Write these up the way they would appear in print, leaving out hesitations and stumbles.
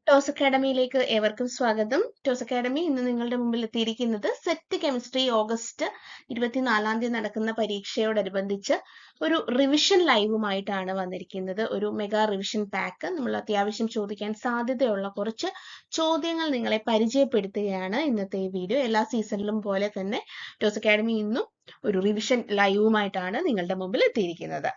Toss അക്കാഡമിയിലേക്ക് ഏവർക്കും സ്വാഗതം. Toss academy ഇന്ന് നിങ്ങളുടെ മുമ്പിൽ എത്തിയിരിക്കുന്നത് സെറ്റ് കെമിസ്ട്രി ഓഗസ്റ്റ് 24 നടക്കുന്ന പരീക്ഷയോടനുബന്ധിച്ച് ഒരു റിവിഷൻ ലൈവുമായിട്ടാണ് വന്നിരിക്കുന്നത്. ഒരു മെഗാ റിവിഷൻ പാക്ക്. നമ്മൾ അത്യാവശ്യം ചോദിക്കാൻ സാധ്യതയുള്ള കുറച്ച് ചോദ്യങ്ങൾ നിങ്ങളെ പരിചയപ്പെടുത്തുകയാണ് ഇന്നത്തെ ഈ വീഡിയോ. എല്ലാ സീസണിലും പോലെ തന്നെ ടോസ് അക്കാഡമി ഇന്നും ഒരു റിവിഷൻ ലൈവുമായിട്ടാണ് നിങ്ങളുടെ മുമ്പിൽ എത്തിയിരിക്കുന്നത്.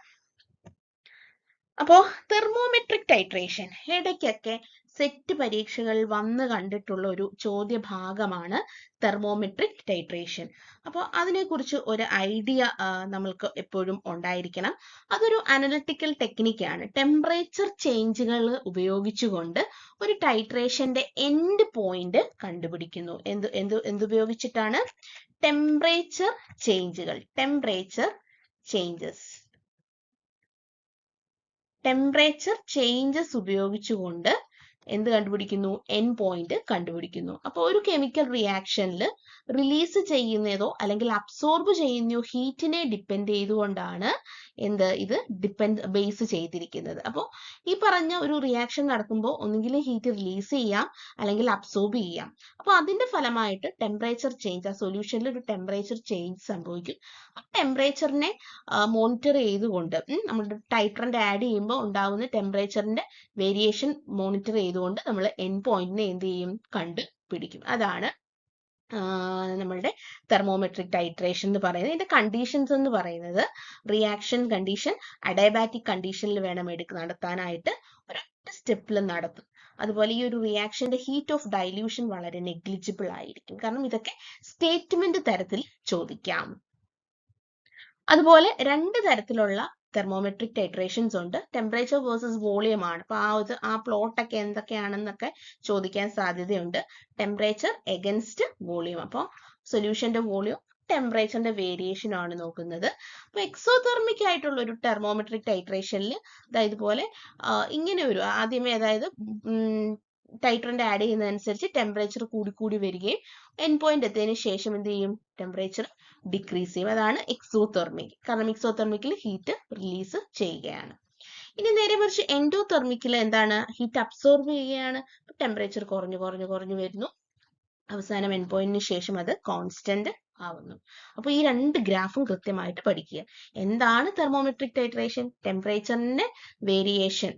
അപ്പോൾ തെർമോമെട്രിക് ടൈട്രേഷൻ ഇടയ്ക്കൊക്കെ സെറ്റ് പരീക്ഷകൾ വന്ന് കണ്ടിട്ടുള്ള ഒരു ചോദ്യ ഭാഗമാണ് തെർമോമെട്രിക് ടൈട്രേഷൻ. അപ്പോൾ അതിനെക്കുറിച്ച് ഒരു ഐഡിയ നമ്മൾക്ക് എപ്പോഴും ഉണ്ടായിരിക്കണം. അതൊരു അനലിറ്റിക്കൽ ടെക്നിക്കാണ്. ടെമ്പറേച്ചർ ചേഞ്ചുകൾ ഉപയോഗിച്ചുകൊണ്ട് ഒരു ടൈട്രേഷന്റെ എൻഡ് പോയിന്റ് കണ്ടുപിടിക്കുന്നു. എന്തുപയോഗിച്ചിട്ടാണ്? ടെമ്പറേച്ചർ ചേഞ്ചുകൾ, ടെമ്പറേച്ചർ ചേഞ്ചസ് ഉപയോഗിച്ചുകൊണ്ട് എന്ത് കണ്ടുപിടിക്കുന്നു? എൻ പോയിന്റ് കണ്ടുപിടിക്കുന്നു. അപ്പോൾ ഒരു കെമിക്കൽ റിയാക്ഷനിൽ റിലീസ് ചെയ്യുന്നതോ അല്ലെങ്കിൽ അബ്സോർബ് ചെയ്യുന്നതോ ഹീറ്റിനെ ഡിപ്പെൻഡ് ചെയ്തുകൊണ്ടാണ് ഇത് ബേസ് ചെയ്തിരിക്കുന്നത്. അപ്പോൾ ഈ പറഞ്ഞ ഒരു റിയാക്ഷൻ നടക്കുമ്പോൾ ഒന്നുകിൽ ഹീറ്റ് റിലീസ് ചെയ്യാം അല്ലെങ്കിൽ അബ്സോർബ് ചെയ്യാം. അപ്പോൾ അതിന്റെ ഫലമായിട്ട് ടെമ്പറേച്ചർ ചേഞ്ച്, ആ സൊല്യൂഷനിൽ ഒരു ടെമ്പറേച്ചർ ചേഞ്ച് സംഭവിക്കും. ആ ടെമ്പറേച്ചറിനെ മോണിറ്റർ ചെയ്തുകൊണ്ട് നമ്മുടെ ടൈട്രന്റ് ആഡ് ചെയ്യുമ്പോൾ ഉണ്ടാകുന്ന ടെമ്പറേച്ചറിന്റെ വേരിയേഷൻ മോണിറ്റർ ചെയ്തുകൊണ്ട് നമ്മൾ എൻ പോയിന്റിനെ എന്ത് ചെയ്യും? കണ്ടുപിടിക്കും. അതാണ് നമ്മളുടെ തെർമോമെട്രിക് ടൈട്രേഷൻ എന്ന് പറയുന്നത്. ഇതിന്റെ കണ്ടീഷൻസ് എന്ന് പറയുന്നത് റിയാക്ഷൻ കണ്ടീഷൻ അഡയബാറ്റിക് കണ്ടീഷനിൽ വേണം നടത്താനായിട്ട്, ഒരൊറ്റ സ്റ്റെപ്പിൽ നടത്തും. അതുപോലെ ഈ ഒരു റിയാക്ഷന്റെ ഹീറ്റ് ഓഫ് ഡൈല്യൂഷൻ വളരെ നെഗ്ലിജിബിൾ ആയിരിക്കും. കാരണം ഇതൊക്കെ സ്റ്റേറ്റ്മെന്റ് തരത്തിൽ ചോദിക്കാം. അതുപോലെ രണ്ട് തരത്തിലുള്ള തെർമോമെട്രിക് ടൈട്രേഷൻസ് ഉണ്ട്. ടെമ്പറേച്ചർ വേഴ്സസ് വോളിയം ആണ്. അപ്പൊ ആ പ്ലോട്ടൊക്കെ എന്തൊക്കെയാണെന്നൊക്കെ ചോദിക്കാൻ സാധ്യതയുണ്ട്. Temperature against volume. അപ്പോൾ സൊല്യൂഷന്റെ വോളിയം ടെമ്പറേച്ചറിന്റെ വേരിയേഷൻ ആണ് നോക്കുന്നത്. അപ്പൊ എക്സോതെർമിക് ആയിട്ടുള്ള ഒരു തെർമോമെട്രിക് ടൈട്രേഷനിൽ ഇതുപോലെ ഇങ്ങനെ ഒരു ആദ്യമേ ടൈട്രന്റ് ആഡ് ചെയ്യുന്നതനുസരിച്ച് ടെമ്പറേച്ചർ കൂടി വരികയും എൻ പോയിന്റ് എത്തിയതിനു ശേഷം എന്ത് ചെയ്യും? ടെമ്പറേച്ചർ ഡിക്രീസ് ചെയ്യും. അതാണ് എക്സോതെർമിക്. കാരണം എക്സോതെർമിക്കിൽ ഹീറ്റ് റിലീസ് ചെയ്യുകയാണ്. ഇനി നേരെ മറിച്ച് എൻഡോതെർമിക്കിൽ എന്താണ്? ഹീറ്റ് അബ്സോർബ് ചെയ്യുകയാണ്. ടെമ്പറേച്ചർ കുറഞ്ഞു വരുന്നു. അവസാനം എൻ പോയിന്റിന് ശേഷം അത് കോൺസ്റ്റന്റ് ആവുന്നു. അപ്പൊ ഈ രണ്ട് ഗ്രാഫും കൃത്യമായിട്ട് പഠിക്കുക. എന്താണ് തെർമോമെട്രിക് ടൈട്രേഷൻ? ടെമ്പറേച്ചറിന്റെ വേരിയേഷൻ,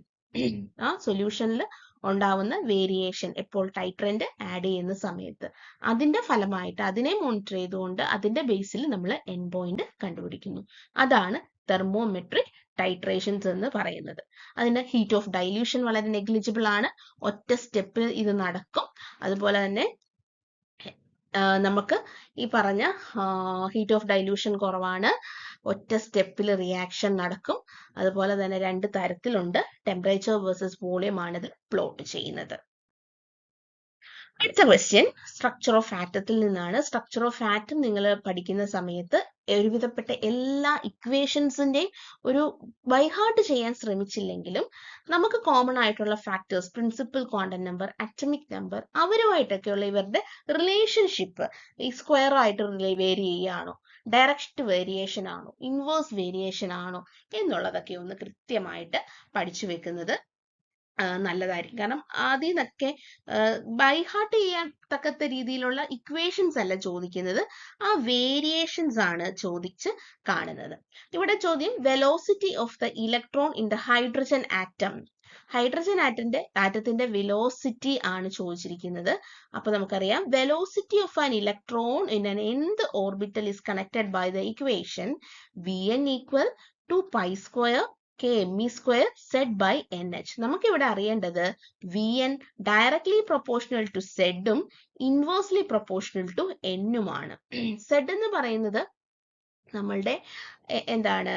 ആ സൊല്യൂഷനിൽ ഉണ്ടാവുന്ന വേരിയേഷൻ എപ്പോൾ ടൈട്രന്റ് ആഡ് ചെയ്യുന്ന സമയത്ത് അതിന്റെ ഫലമായിട്ട് അതിനെ മോണിറ്റർ ചെയ്തുകൊണ്ട് അതിന്റെ ബേസിൽ നമ്മൾ എൻ പോയിന്റ് കണ്ടുപിടിക്കുന്നു. അതാണ് തെർമോമെട്രിക് ടൈട്രേഷൻസ് എന്ന് പറയുന്നത്. അതിന്റെ ഹീറ്റ് ഓഫ് ഡൈല്യൂഷൻ വളരെ നെഗ്ലിജിബിൾ ആണ്. ഒറ്റ സ്റ്റെപ്പിൽ ഇത് നടക്കും. അതുപോലെ തന്നെ നമുക്ക് ഈ പറഞ്ഞ ഹീറ്റ് ഓഫ് ഡൈല്യൂഷൻ കുറവാണ്. ഒറ്റ സ്റ്റെപ്പിൽ റിയാക്ഷൻ നടക്കും. അതുപോലെ തന്നെ രണ്ട് തരത്തിലുണ്ട്. ടെമ്പറേച്ചർ വേഴ്സസ് വോളിയം ആണ് ഇത് പ്ലോട്ട് ചെയ്യുന്നത്. അടുത്ത ക്വസ്റ്റ്യൻ സ്ട്രക്ചർ ഓഫ് ആറ്റത്തിൽ നിന്നാണ്. സ്ട്രക്ചർ ഓഫ് ആറ്റം നിങ്ങൾ പഠിക്കുന്ന സമയത്ത് ഒരുവിധപ്പെട്ട എല്ലാ ഇക്വേഷൻസിന്റെയും ഒരു ബൈഹാർട്ട് ചെയ്യാൻ ശ്രമിച്ചില്ലെങ്കിലും നമുക്ക് കോമൺ ആയിട്ടുള്ള factors, principal quantum number, atomic number, അവരുമായിട്ടൊക്കെയുള്ള ഇവരുടെ റിലേഷൻഷിപ്പ് ഈ സ്ക്വയർ ആയിട്ട് വേരി ചെയ്യുകയാണോ, ഡയറക്റ്റ് വേരിയേഷൻ ആണോ, ഇൻവേഴ്സ് വേരിയേഷൻ ആണോ എന്നുള്ളതൊക്കെ ഒന്ന് കൃത്യമായിട്ട് പഠിച്ചു വെക്കുന്നത് നല്ലതായിരിക്കും. കാരണം ആദ്യം നിന്നൊക്കെ ബൈഹാർട്ട് ചെയ്യാൻ തക്കത്ത രീതിയിലുള്ള ഇക്വേഷൻസ് അല്ല ചോദിക്കുന്നത്, ആ വേരിയേഷൻസ് ആണ് ചോദിച്ച് കാണുന്നത്. ഇവിടെ ചോദ്യം velocity of the electron in the hydrogen atom. Hydrogen ആറ്റത്തിന്റെ വെലോസിറ്റി ആണ് ചോദിച്ചിരിക്കുന്നത്. അപ്പൊ നമുക്കറിയാം velocity of an electron in an nth orbital is connected by the equation Vn equal to pi square kme square z by nh. നമുക്ക് ഇവിടെ അറിയേണ്ടത് Vn directly proportional to സെഡും inversely proportional to എന്നുമാണ്. Z എന്ന് പറയുന്നത് നമ്മളുടെ എന്താണ്?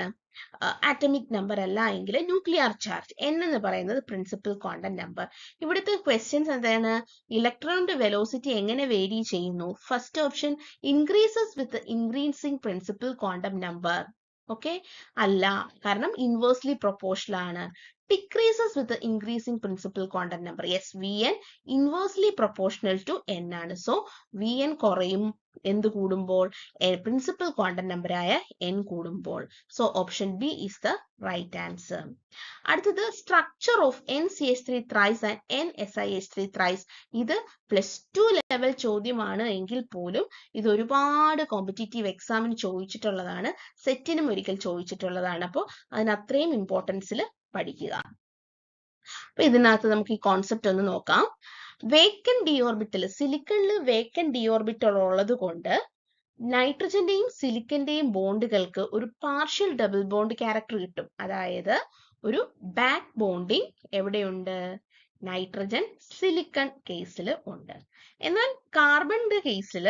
Atomic number അല്ല എങ്കിൽ ന്യൂക്ലിയർ ചാർജ്. എൻ എന്ന് പറയുന്നത് പ്രിൻസിപ്പൽ ക്വാണ്ടം നമ്പർ. ഇവിടുത്തെ ക്വസ്റ്റ്യൻസ് എന്താണ്? ഇലക്ട്രോണിന്റെ വെലോസിറ്റി എങ്ങനെ വേരി ചെയ്യുന്നു? First option increases with increasing principal quantum number. Okay, അല്ല, കാരണം ഇൻവേഴ്സ്ലി പ്രൊപ്പോർഷണൽ ആണ്. decreases with the increasing principal quantum number. Yes, Vn inversely proportional to n ആണ്. So Vn കുറയും എന്ത് കൂടുമ്പോൾ പ്രിൻസിപ്പൽ ക്വാണ്ടം നമ്പർ ആയ n കൂടുമ്പോൾ. So option B is the right answer. അടുത്തത് structure of NCH3 thrice and NSiH3 thrice. ഇത് +2 level ചോദ്യമാണ് എങ്കിൽ പോലും ഇത് ഒരുപാട് കോമ്പറ്റീറ്റീവ് എക്സാമിന് ചോദിച്ചിട്ടുള്ളതാണ്, സെറ്റിനും ഒരിക്കൽ ചോദിച്ചിട്ടുള്ളതാണ്. അപ്പോൾ അതിന് അത്രയും ഇമ്പോർട്ടൻസിൽ പഠിക്കുക. അപ്പൊ ഇതിനകത്ത് നമുക്ക് ഈ കോൺസെപ്റ്റ് ഒന്ന് നോക്കാം. വേക്കന്റ് ഡി ഓർബിറ്റൽ, സിലിക്കണിൽ വേക്കന്റ് ഡി ഓർബിറ്റൽ ഉള്ളത് കൊണ്ട് നൈട്രജന്റെയും സിലിക്കന്റെയും ബോണ്ടുകൾക്ക് ഒരു പാർഷ്യൽ ഡബിൾ ബോണ്ട് ക്യാരക്ടർ കിട്ടും. അതായത് ഒരു ബാക്ക് ബോണ്ടിങ് എവിടെയുണ്ട്? നൈട്രജൻ സിലിക്കൺ കേസിൽ ഉണ്ട്. എന്നാൽ കാർബണിന്റെ കേസിൽ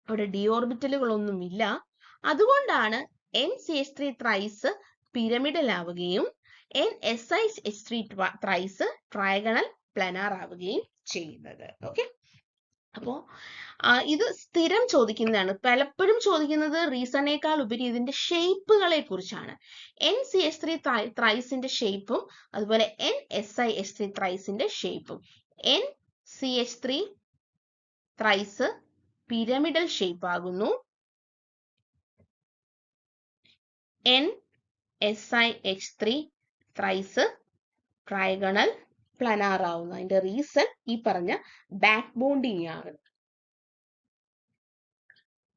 അവിടെ ഡി ഓർബിറ്റലുകളൊന്നുമില്ല. അതുകൊണ്ടാണ് NCH3 thrice പിരമിഡൽ ആവുകയും NSiH3 thrice ട്രയഗണൽ പ്ലാനാർ ആവുകയും ചെയ്യുന്നത്. ഓക്കെ, അപ്പോ ഇത് സ്ഥിരം ചോദിക്കുന്നതാണ്. പലപ്പോഴും ചോദിക്കുന്നത് റീസണേക്കാൾ ഉപരി ഇതിന്റെ ഷേപ്പുകളെ കുറിച്ചാണ്. NCH3 thriceന്റെ ഷേപ്പും അതുപോലെ NSiH3 thriceന്റെ ഷേപ്പും. NCH3 thrice പിരമിഡൽ ഷേപ്പ് ആകുന്നു, NSiH3 thrice ട്രയഗണൽ പ്ലാനാർ ആവുന്നു. അതിന്റെ റീസൺ ഈ പറഞ്ഞ ബാക്ക് ബോണ്ടിങ് ആണ്.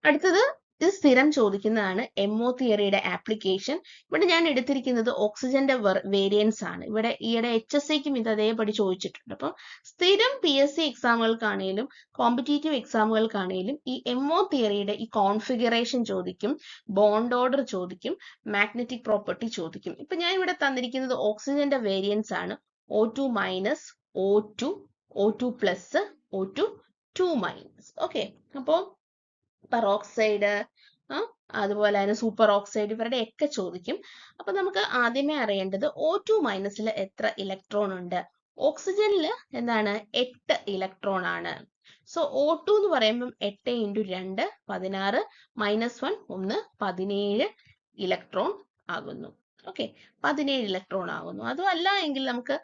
അടുത്തത് ഇത് സ്ഥിരം ചോദിക്കുന്നതാണ് MO തിയറിയുടെ ആപ്ലിക്കേഷൻ. ഇവിടെ ഞാൻ എടുത്തിരിക്കുന്നത് ഓക്സിജന്റെ വേരിയൻസ് ആണ്. ഇവിടെ ഈയിടെ HSCക്കും ഇത് അതേപടി ചോദിച്ചിട്ടുണ്ട്. അപ്പം സ്ഥിരം PSC എക്സാമുകൾക്കാണേലും കോമ്പറ്റീറ്റീവ് എക്സാമുകൾക്കാണേലും ഈ MO തിയറിയുടെ ഈ കോൺഫിഗറേഷൻ ചോദിക്കും, ബോണ്ട് ഓർഡർ ചോദിക്കും, മാഗ്നറ്റിക് പ്രോപ്പർട്ടി ചോദിക്കും. ഇപ്പൊ ഞാൻ ഇവിടെ തന്നിരിക്കുന്നത് ഓക്സിജന്റെ വേരിയൻസ് ആണ്. O2 minus, O2, O2 plus, O2 2 minus. Okay, അപ്പോൾ പെറോക്സൈഡ്, അതുപോലെ തന്നെ സൂപ്പർ ഓക്സൈഡ്, ഇവരുടെ ഒക്കെ ചോദിക്കും. അപ്പൊ നമുക്ക് ആദ്യമേ അറിയേണ്ടത് O2 മൈനസിൽ എത്ര ഇലക്ട്രോൺ ഉണ്ട്? ഓക്സിജനിൽ എന്താണ്? 8 ഇലക്ട്രോൺ ആണ്. സോ O2 എന്ന് പറയുമ്പോൾ 8 × 2 16, -1 1 17 ഇലക്ട്രോൺ ആകുന്നു. ഓക്കെ, 17 ഇലക്ട്രോൺ ആകുന്നു. അതും അല്ല എങ്കിൽ നമുക്ക്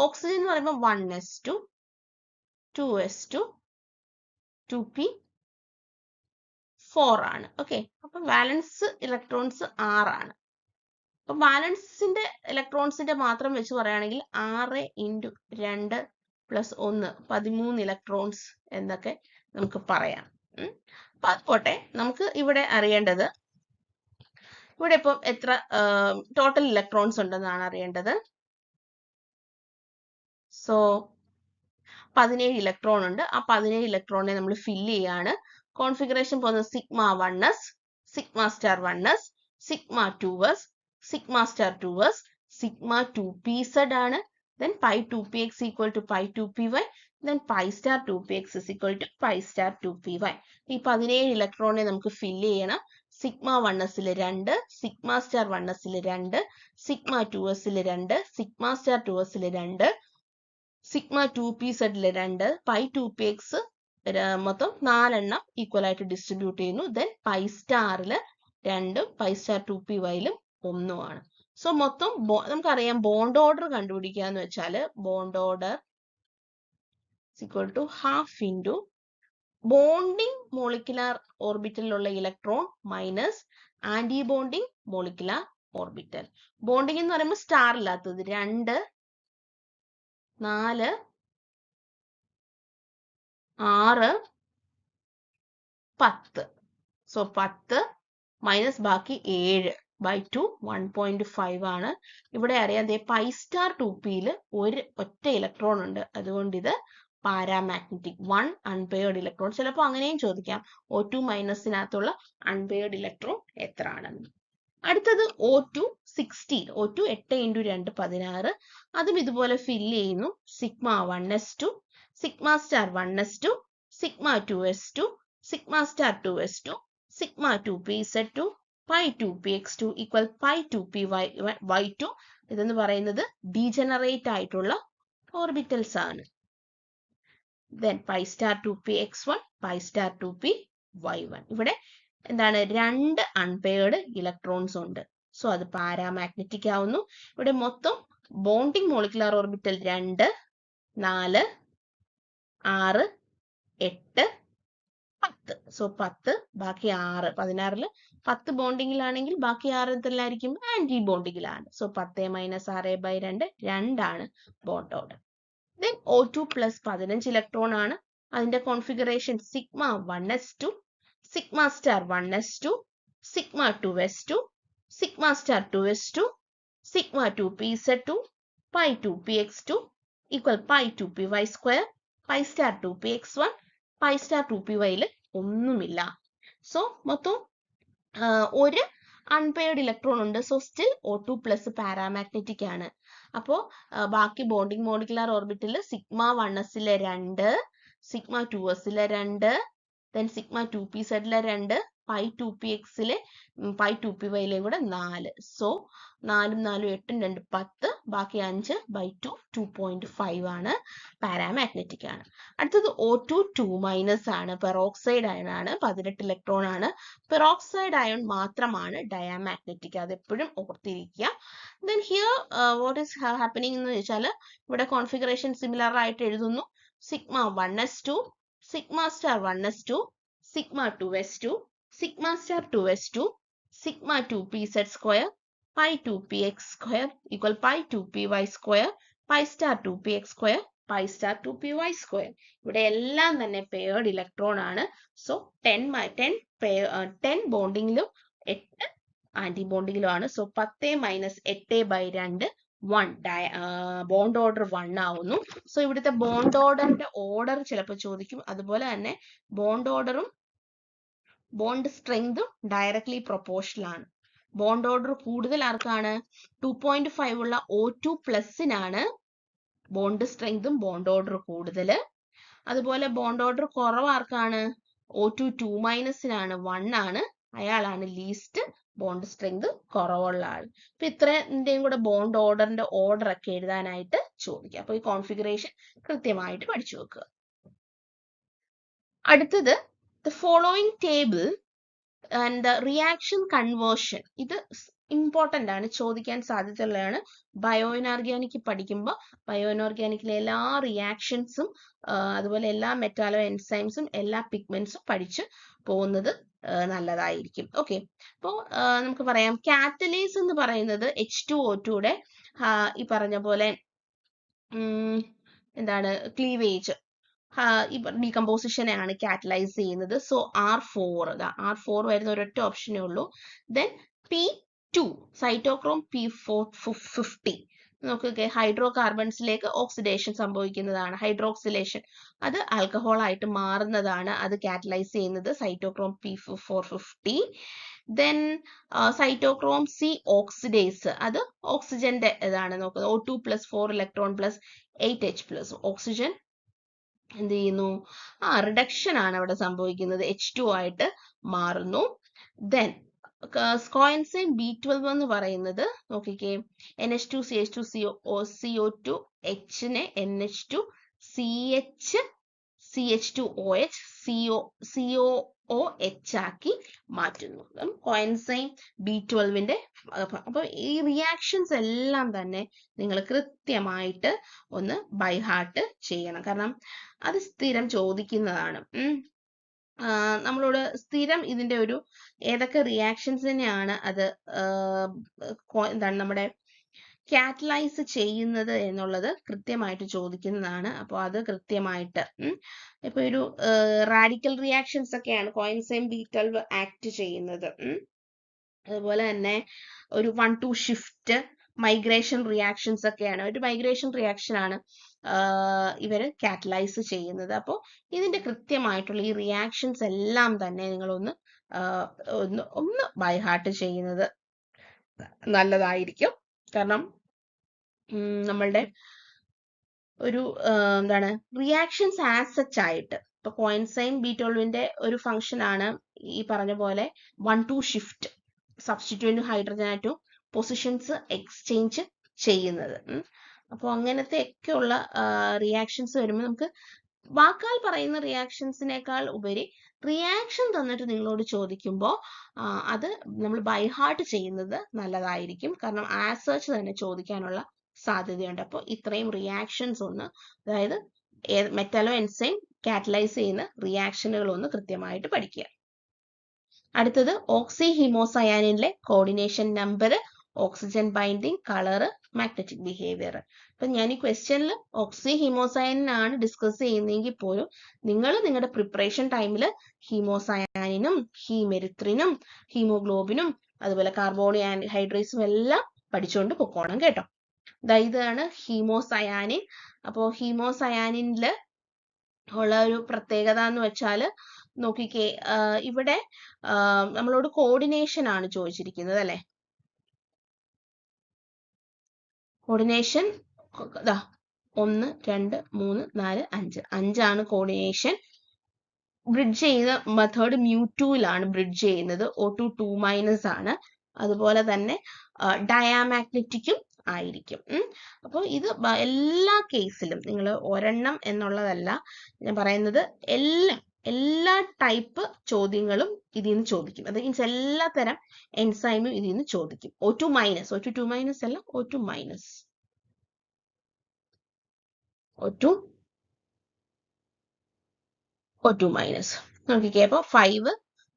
ഓക്സിജൻ എന്ന് പറയുമ്പോൾ 1s2, 2s2, 2p4 ആണ്. ഓക്കെ, അപ്പൊ വാലൻസ് ഇലക്ട്രോൺസ് 6 ആണ്. അപ്പൊ വാലൻസിന്റെ ഇലക്ട്രോൺസിന്റെ മാത്രം വെച്ച് പറയുകയാണെങ്കിൽ 6 × 2 + 1 13 ഇലക്ട്രോൺസ് എന്നൊക്കെ നമുക്ക് പറയാം. അപ്പൊ അത് പോട്ടെ, നമുക്ക് ഇവിടെ അറിയേണ്ടത് ഇവിടെ ഇപ്പം എത്ര ടോട്ടൽ ഇലക്ട്രോൺസ് ഉണ്ടെന്നാണ് അറിയേണ്ടത്. സോ 17 ഇലക്ട്രോൺ ഉണ്ട്. ആ 17 ഇലക്ട്രോണിനെ നമ്മൾ ഫില്ല് ചെയ്യാണ്. കോൺഫിഗറേഷൻ പോകുന്നത് σ1s, σ*1s, σ2s, σ*2s, σ2pz ആണ്. Then π2px = π2py, then π*2px = π*2py. ഈ 17 ഇലക്ട്രോണിനെ നമുക്ക് ഫില്ല് ചെയ്യണം. σ1s 2, σ*1s 2, σ2s 2, σ*2s 2, σ2pz 2, π2px മൊത്തം 4 എണ്ണം ഈക്വൽ ആയിട്ട് ഡിസ്ട്രിബ്യൂട്ട് ചെയ്യുന്നു. ദെൻ π* 2, π*2py 1 ആണ്. സോ മൊത്തം നമുക്കറിയാം ബോണ്ട് ഓർഡർ കണ്ടുപിടിക്കുക എന്ന് വെച്ചാൽ ബോണ്ട് ഓർഡർ ½ × ബോണ്ടിങ് മോളിക്കുലാർ ഓർബിറ്റലിലുള്ള electron minus anti bonding molecular orbital. Bonding എന്ന് പറയുമ്പോൾ സ്റ്റാർ ഇല്ലാത്തത് 2, 4, 6, 10. സോ 10 മൈനസ് ബാക്കി 7/2 1.5 ആണ്. ഇവിടെ അറിയാം π*2pയിൽ ഒറ്റ ഇലക്ട്രോൺ ഉണ്ട്. അതുകൊണ്ട് ഇത് പാരാമാഗ്നറ്റിക് 1 അൺപെയർഡ് ഇലക്ട്രോൺ. ചിലപ്പോൾ അങ്ങനെയും ചോദിക്കാം, O2 മൈനസിനകത്തുള്ള അൺപെയർഡ് ഇലക്ട്രോൺ എത്ര ആണെന്ന്. അടുത്തത് O2 16, O2 8 × 2 16. അതും ഇതുപോലെ ഫില്ല് ചെയ്യുന്നു. σ1s2, σ*1s2, σ2s2, σ*2s2, σ2pz2, π2px2 = π2py2. ഇതെന്ന് പറയുന്നത് ഡീജനറേറ്റ് ആയിട്ടുള്ള ഓർബിറ്റൽസ് ആണ്. Then π*2px1, π*2py1. ഇവിടെ എന്താണ്? 2 അൺപെയർഡ് ഇലക്ട്രോൺസ് ഉണ്ട്. സോ അത് പാരാമാഗ്നറ്റിക് ആവുന്നു. ഇവിടെ മൊത്തം ബോണ്ടിങ് മോളിക്കുലാർ ഓർബിറ്റൽ 2, 4, 6, 8, 10. സോ 10 ബാക്കി 6, 16 10 ബോണ്ടിങ്ങിലാണെങ്കിൽ ബാക്കി 6 എന്തെല്ലായിരിക്കും? ആന്റി ബോണ്ടിങ്ങിലാണ്. So 10 - 6/2 2 bond order. Then O2 plus 15 electron ആണ്. അതിന്റെ configuration sigma 1s2, sigma star 1s2, sigma 2s2, sigma star 2s2, sigma 2pz2, pi 2px2 equal pi 2py², pi star 2px1, pi star 2py ഒന്നുമില്ല. So മൊത്തം ഒരു unpaired electron ഉണ്ട്. So still O2 plus paramagnetic ആണ്. അപ്പോൾ ബാക്കി bonding molecular ഓർബിറ്റിൽ sigma 1s 2, sigma 2s 2, then sigma 2pz 2, pi 2px pi 2py കൂടെ 4. So 4 4 8 2 10, ബാക്കി 5/2 2.5 ആണ്, പാരാമാഗ്നറ്റിക് ആണ്. അടുത്തത് O2 2- ആണ്, പെറോക്സൈഡ് അയൺ ആണ്, 18 ഇലക്ട്രോൺ ആണ്. പെറോക്സൈഡ് അയൺ മാത്രമാണ് ഡയാമാഗ്നറ്റിക്, അത് എപ്പോഴും ഓർത്തിരിക്കുക. Then here what is happening എന്ന് വെച്ചാൽ ഇവിടെ കോൺഫിഗറേഷൻ സിമിലർ ആയിട്ട് എഴുതുന്നു. Sigma 1s2, sigma star 1s2, sigma 2s2, sigma star 2s2, sigma 2pz², pi 2px² equal pi 2py², pi star 2px², pi star 2py². ഇവിടെ എല്ലാം തന്നെ പെയർഡ് ഇലക്ട്രോൺ ആണ്. So 10 ബോണ്ടിങ്ങിലും 8 anti ബോണ്ടിങ്ങിലും ആണ്. സോ 10 - 8/2 ബോണ്ട് ഓർഡർ 1 ആവുന്നു. So ഇവിടുത്തെ bond ഓർഡറിന്റെ order ചിലപ്പോൾ ചോദിക്കും. അതുപോലെ തന്നെ ബോണ്ട് ഓർഡറും ബോണ്ട് സ്ട്രെങ്തും ഡയറക്ട്ലി പ്രൊപ്പോർഷണൽ ആണ്. ബോണ്ട് ഓർഡർ കൂടുതൽ ആർക്കാണ്? 2.5 ഉള്ള O2 പ്ലസിനാണ് ബോണ്ട് സ്ട്രെങ്തും ബോണ്ട് ഓർഡർ കൂടുതൽ. അതുപോലെ ബോണ്ട് ഓർഡർ കുറവ് ആർക്കാണ്? O2 2- 1 ആണ്, അയാളാണ് ലീസ്റ്റ് ബോണ്ട് സ്ട്രെങ്ത് കുറവുള്ള ആൾ. അപ്പൊ ഇത്രയും കൂടെ ബോണ്ട് ഓർഡറിന്റെ ഓർഡർ ഒക്കെ എഴുതാനായിട്ട് ചോദിക്കുക. അപ്പൊ ഈ കോൺഫിഗറേഷൻ കൃത്യമായിട്ട് പഠിച്ചു വെക്കുക. അടുത്തത് the following table and the reaction conversion. ഇത് ഇമ്പോർട്ടൻ്റ് ആണ്, ചോദിക്കാൻ സാധ്യതയുള്ളതാണ്. ബയോ ഇനോർഗാനിക് പഠിക്കുമ്പോൾ ബയോ ഇനോർഗാനിക്കിലെ എല്ലാ റിയാക്ഷൻസും അതുപോലെ എല്ലാ മെറ്റാലോ എൻസൈംസും എല്ലാ പിഗ്മെന്റ്സും പഠിച്ച് പോകുന്നത് നല്ലതായിരിക്കും. ഓക്കെ, അപ്പോൾ നമുക്ക് പറയാം കാറ്റലീസ് എന്ന് പറയുന്നത് H2O2യുടെ ഈ പറഞ്ഞ പോലെ എന്താണ് ക്ലീവേജ് ഡീകമ്പോസിഷനെയാണ് കാറ്റലൈസ് ചെയ്യുന്നത്. സോ R4 വരുന്ന ഒരൊറ്റ ഓപ്ഷനേ ഉള്ളൂ. ദെൻ P2 സൈറ്റോക്രോം P450 നോക്കുക, ഹൈഡ്രോ കാർബൺസിലേക്ക് ഓക്സിഡേഷൻ സംഭവിക്കുന്നതാണ്, ഹൈഡ്രോക്സിലേഷൻ, അത് ആൽക്കഹോൾ ആയിട്ട് മാറുന്നതാണ്, അത് കാറ്റലൈസ് ചെയ്യുന്നത് cytochrome P450. Then cytochrome C oxidase, അത് ഓക്സിജന്റെ ഇതാണ് നോക്കുന്നത്. O2 + 4 ഇലക്ട്രോൺ + 8H+, ഓക്സിജൻ എന്ത് ചെയ്യുന്നു? റിഡക്ഷൻ ആണ് അവിടെ സംഭവിക്കുന്നത്, H2 ആയിട്ട് മാറുന്നു. ദെൻ കോഎൻസൈം B12 എന്ന് പറയുന്നത് നോക്കിക്കേ, NH2 CH2 CO2 H നെ NH2 CH CH2OH COOH ആക്കി മാറ്റുന്നു. കോഎൻസൈം B12ന്റെ. അപ്പൊ ഈ റിയാക്ഷൻസ് എല്ലാം തന്നെ നിങ്ങൾ കൃത്യമായിട്ട് ഒന്ന് ബൈ ഹാർട്ട് ചെയ്യണം, കാരണം അത് സ്ഥിരം ചോദിക്കുന്നതാണ്. നമ്മളോട് സ്ഥിരം ഇതിന്റെ ഒരു ഏതൊക്കെ റിയാക്ഷൻസിനെയാണ് അത് എന്താണ് നമ്മുടെ കാറ്റലൈസ് ചെയ്യുന്നത് എന്നുള്ളത് കൃത്യമായിട്ട് ചോദിക്കുന്നതാണ്. അപ്പോൾ അത് കൃത്യമായിട്ട് ഇപ്പൊ ഒരു റാഡിക്കൽ റിയാക്ഷൻസ് ഒക്കെയാണ് കോഎൻസൈം B12 ആക്ട് ചെയ്യുന്നത്. അതുപോലെ തന്നെ ഒരു 1-2 ഷിഫ്റ്റ് മൈഗ്രേഷൻ റിയാക്ഷൻസ് ഒക്കെയാണ്, ഒരു മൈഗ്രേഷൻ റിയാക്ഷൻ ആണ് ഇവര് കാറ്റലൈസ് ചെയ്യുന്നത്. അപ്പോൾ ഇതിന്റെ കൃത്യമായിട്ടുള്ള ഈ റിയാക്ഷൻസ് എല്ലാം തന്നെ നിങ്ങളൊന്ന് ഒന്ന് ബൈ ഹാർട്ട് ചെയ്യുന്നത് നല്ലതായിരിക്കും. കാരണം നമ്മളുടെ ഒരു എന്താണ് റിയാക്ഷൻസ് ആസ് സച്ച് ആയിട്ട് ഇപ്പൊ കോഎൻസൈം B12ന്റെ ഒരു ഫംഗ്ഷൻ ആണ് ഈ പറഞ്ഞ പോലെ 1-2 ഷിഫ്റ്റ്, സബ്സ്റ്റിറ്റ്യൂന്റ് ഹൈഡ്രജൻ ആറ്റവും പൊസിഷൻസ് എക്സ്ചേഞ്ച് ചെയ്യുന്നത്. അപ്പോൾ അങ്ങനത്തെ ഒക്കെയുള്ള റിയാക്ഷൻസ് വരുമ്പോൾ നമുക്ക് വാക്കാൽ പറയുന്ന റിയാക്ഷൻസിനേക്കാൾ ഉപരി റിയാക്ഷൻ തന്നിട്ട് നിങ്ങളോട് ചോദിക്കുമ്പോൾ അത് നമ്മൾ ബൈ ഹാർട്ട് ചെയ്യുന്നത് നല്ലതായിരിക്കും. കാരണം ആസ് സച്ച് തന്നെ ചോദിക്കാനുള്ള സാധ്യതയുണ്ട്. അപ്പോൾ ഇത്രയും റിയാക്ഷൻസ് ഒന്ന്, അതായത് മെറ്റാലോ എൻസൈം കാറ്റലൈസ് ചെയ്യുന്ന റിയാക്ഷനുകൾ ഒന്ന് കൃത്യമായിട്ട് പഠിക്കുക. അടുത്തത് ഓക്സി ഹീമോസയാനിലെ coordination number, oxygen binding, colour, magnetic behaviour. അപ്പൊ ഞാൻ ഈ ക്വസ്റ്റ്യനിൽ ഓക്സി ഹീമോസയാനിനാണ് ഡിസ്കസ് ചെയ്യുന്നതെങ്കിൽ പോലും നിങ്ങൾ നിങ്ങളുടെ പ്രിപ്പറേഷൻ ടൈമിൽ ഹീമോസയാനിനും ഹീമെരിത്രിനും ഹീമോഗ്ലോബിനും അതുപോലെ കാർബോണി ഹൈഡ്രേറ്റ്സും എല്ലാം പഠിച്ചുകൊണ്ട് പൊക്കോണം കേട്ടോ. ഇതാണ് ഹീമോസയാനിൻ. അപ്പോൾ ഹീമോസയാനിനിൽ ഉള്ള ഒരു പ്രത്യേകത എന്ന് വെച്ചാൽ നോക്കിക്കേ, ഇവിടെ നമ്മളോട് കോർഡിനേഷൻ ആണ് ചോദിച്ചിരിക്കുന്നത് അല്ലെ. Coordination 1 2 3 4 5 5 coordination. ബ്രിഡ്ജ് ചെയ്യുന്ന മെത്തേഡ് μ2ലാണ് ബ്രിഡ്ജ് ചെയ്യുന്നത്. O2 2- ആണ്. അതുപോലെ തന്നെ ഡയാമാഗ്നറ്റിക്കും ആയിരിക്കും. അപ്പോൾ ഇത് എല്ലാ കേസിലും നിങ്ങൾ ഒരെണ്ണം എന്നുള്ളതല്ല ഞാൻ പറയുന്നത്, എല്ലാ ടൈപ്പ് ചോദ്യങ്ങളും ഇതിൽ നിന്ന് ചോദിക്കും. അത് മീൻസ് എല്ലാ തരം എൻസൈമും ഇതിൽ നിന്ന് ചോദിക്കും. O2 - O2 2- അല്ല, O2 നോക്കിക്കേ. അപ്പോൾ 5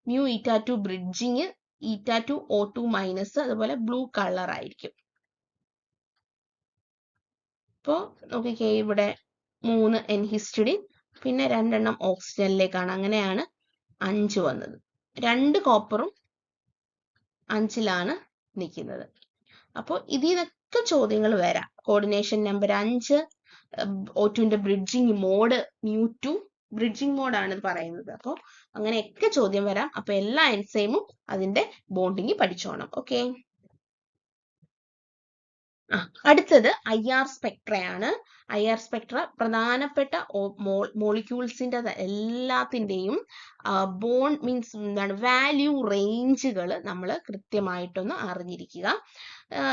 μ-η2 ബ്രിഡ്ജിങ്, η2 O2- അതുപോലെ ബ്ലൂ കളർ ആയിരിക്കും. അപ്പോൾ നോക്കിക്കേ, ഇവിടെ 3 എൻഹിസ്റ്റിഡിൻ, പിന്നെ 2 ഓക്സിജനിലേക്കാണ്. അങ്ങനെയാണ് 5 വന്നത്. 2 കോപ്പറും 5ലാണ് നിൽക്കുന്നത്. അപ്പോൾ ഇതിൽ നിന്നൊക്കെ ചോദ്യങ്ങൾ വരാം. കോർഡിനേഷൻ നമ്പർ 5, O2ന്റെ ബ്രിഡ്ജിങ് മോഡ് μ2 ബ്രിഡ്ജിങ് മോഡാണ് പറയുന്നത്. അപ്പോൾ അങ്ങനെയൊക്കെ ചോദ്യം വരാം. അപ്പൊ എല്ലാ എൻസൈമും അതിന്റെ ബോണ്ടിങ് പഠിച്ചോണം. ഓക്കെ. അടുത്തത് IR സ്പെക്ട്രയാണ്. IR സ്പെക്ട്ര പ്രധാനപ്പെട്ട മോളിക്യൂൾസിന്റെ എല്ലാത്തിന്റെയും ബോണ്ട് മീൻസ് എന്താണ് വാല്യൂ റേഞ്ചുകൾ നമ്മൾ കൃത്യമായിട്ടൊന്ന് അറിഞ്ഞിരിക്കുക.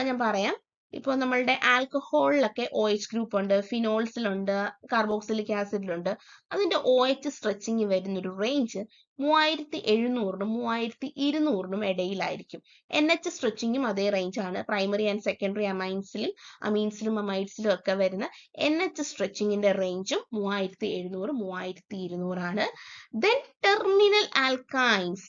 ഞാൻ പറയാം. ഇപ്പോൾ നമ്മളുടെ ആൽക്കഹോളിലൊക്കെ OH ഗ്രൂപ്പ് ഉണ്ട്, ഫിനോൾസിലുണ്ട്, കാർബോക്സിലിക് ആസിഡിലുണ്ട്. അതിന്റെ OH സ്ട്രെച്ചിങ് വരുന്നൊരു റേഞ്ച് 3700-നും 3200-നും ഇടയിലായിരിക്കും. NH സ്ട്രെച്ചിങ്ങും അതേ റേഞ്ചാണ്. പ്രൈമറി ആൻഡ് സെക്കൻഡറി അമീൻസിലും അമൈഡ്സിലും ഒക്കെ വരുന്ന NH സ്ട്രെച്ചിങ്ങിന്റെ റേഞ്ചും 3700-3200 ആണ്. ദെൻ ടെർമിനൽ ആൽക്കൈൻസ്,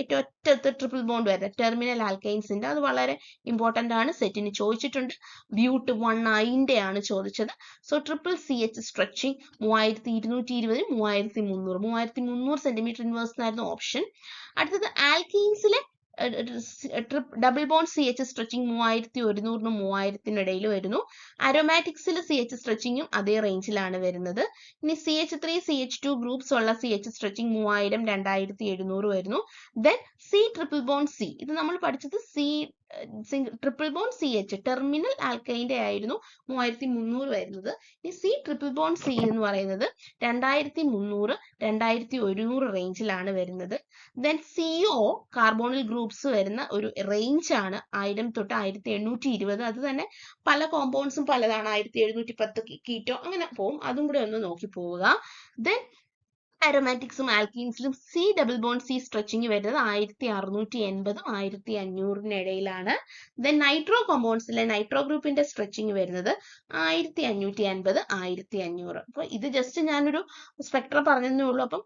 ഏറ്റവും ഒറ്റ ട്രിപ്പിൾ ബോണ്ട് വരുന്ന ടെർമിനൽ ആൽക്കൈൻസിന്റെ അത് വളരെ ഇമ്പോർട്ടന്റ് ആണ്. സെറ്റിന് ചോദിച്ചിട്ടുണ്ട്. ബ്യൂട്ട് 1I ആണ് ചോദിച്ചത്. So triple CH stretching 3220-3300 centimetre inverse ആയിരുന്നു ഓപ്ഷൻ. അടുത്തത് ആൽക്കീൻസിലെ ഡബിൾ ബോണ്ട് CH സ്ട്രെച്ചിങ് 3100-നും 3000-നും ഇടയിൽ വരുന്നു. അരോമാറ്റിക്സിൽ CH സ്ട്രെച്ചിങ്ങും അതേ റേഞ്ചിലാണ് വരുന്നത്. ഇനി CH3 CH2 ഗ്രൂപ്പ്സ് ഉള്ള CH സ്ട്രെച്ചിങ് 3000-2700 വരുന്നു. Then C triple bond C, ഇത് നമ്മൾ പഠിച്ചത് C triple bond CH terminal ആൽക്കൈൻ്റെ ആയിരുന്നു 3300 വരുന്നത്. ഇനി C ട്രിപ്പിൾ ബോണ്ട് C എന്ന് പറയുന്നത് 2300-2100 റേഞ്ചിലാണ് വരുന്നത്. ദെൻ CO കാർബോണിൽ ഗ്രൂപ്പ്സ് വരുന്ന ഒരു റേഞ്ച് ആണ് 1000 തൊട്ട് 1820. അത് തന്നെ പല കോമ്പൗണ്ട്സും പലതാണ്. 1710 കീറ്റോ അങ്ങനെ പോവും. അതും കൂടെ ഒന്ന് നോക്കി പോവുക. ദെൻ അരോമാറ്റിക്സും ആൽക്കീൻസിലും C double bond C stretching വരുന്നത് 1680-1500 ഇടയിലാണ്. ദെൻ നൈട്രോ കോമ്പൗണ്ട്സിലെ നൈട്രോ ഗ്രൂപ്പിന്റെ സ്ട്രെച്ചിങ് വരുന്നത് 1550-1500. അപ്പൊ ഇത് ജസ്റ്റ് ഞാനൊരു സ്പെക്ട്ര പറഞ്ഞതേ ഉള്ളൂ. അപ്പം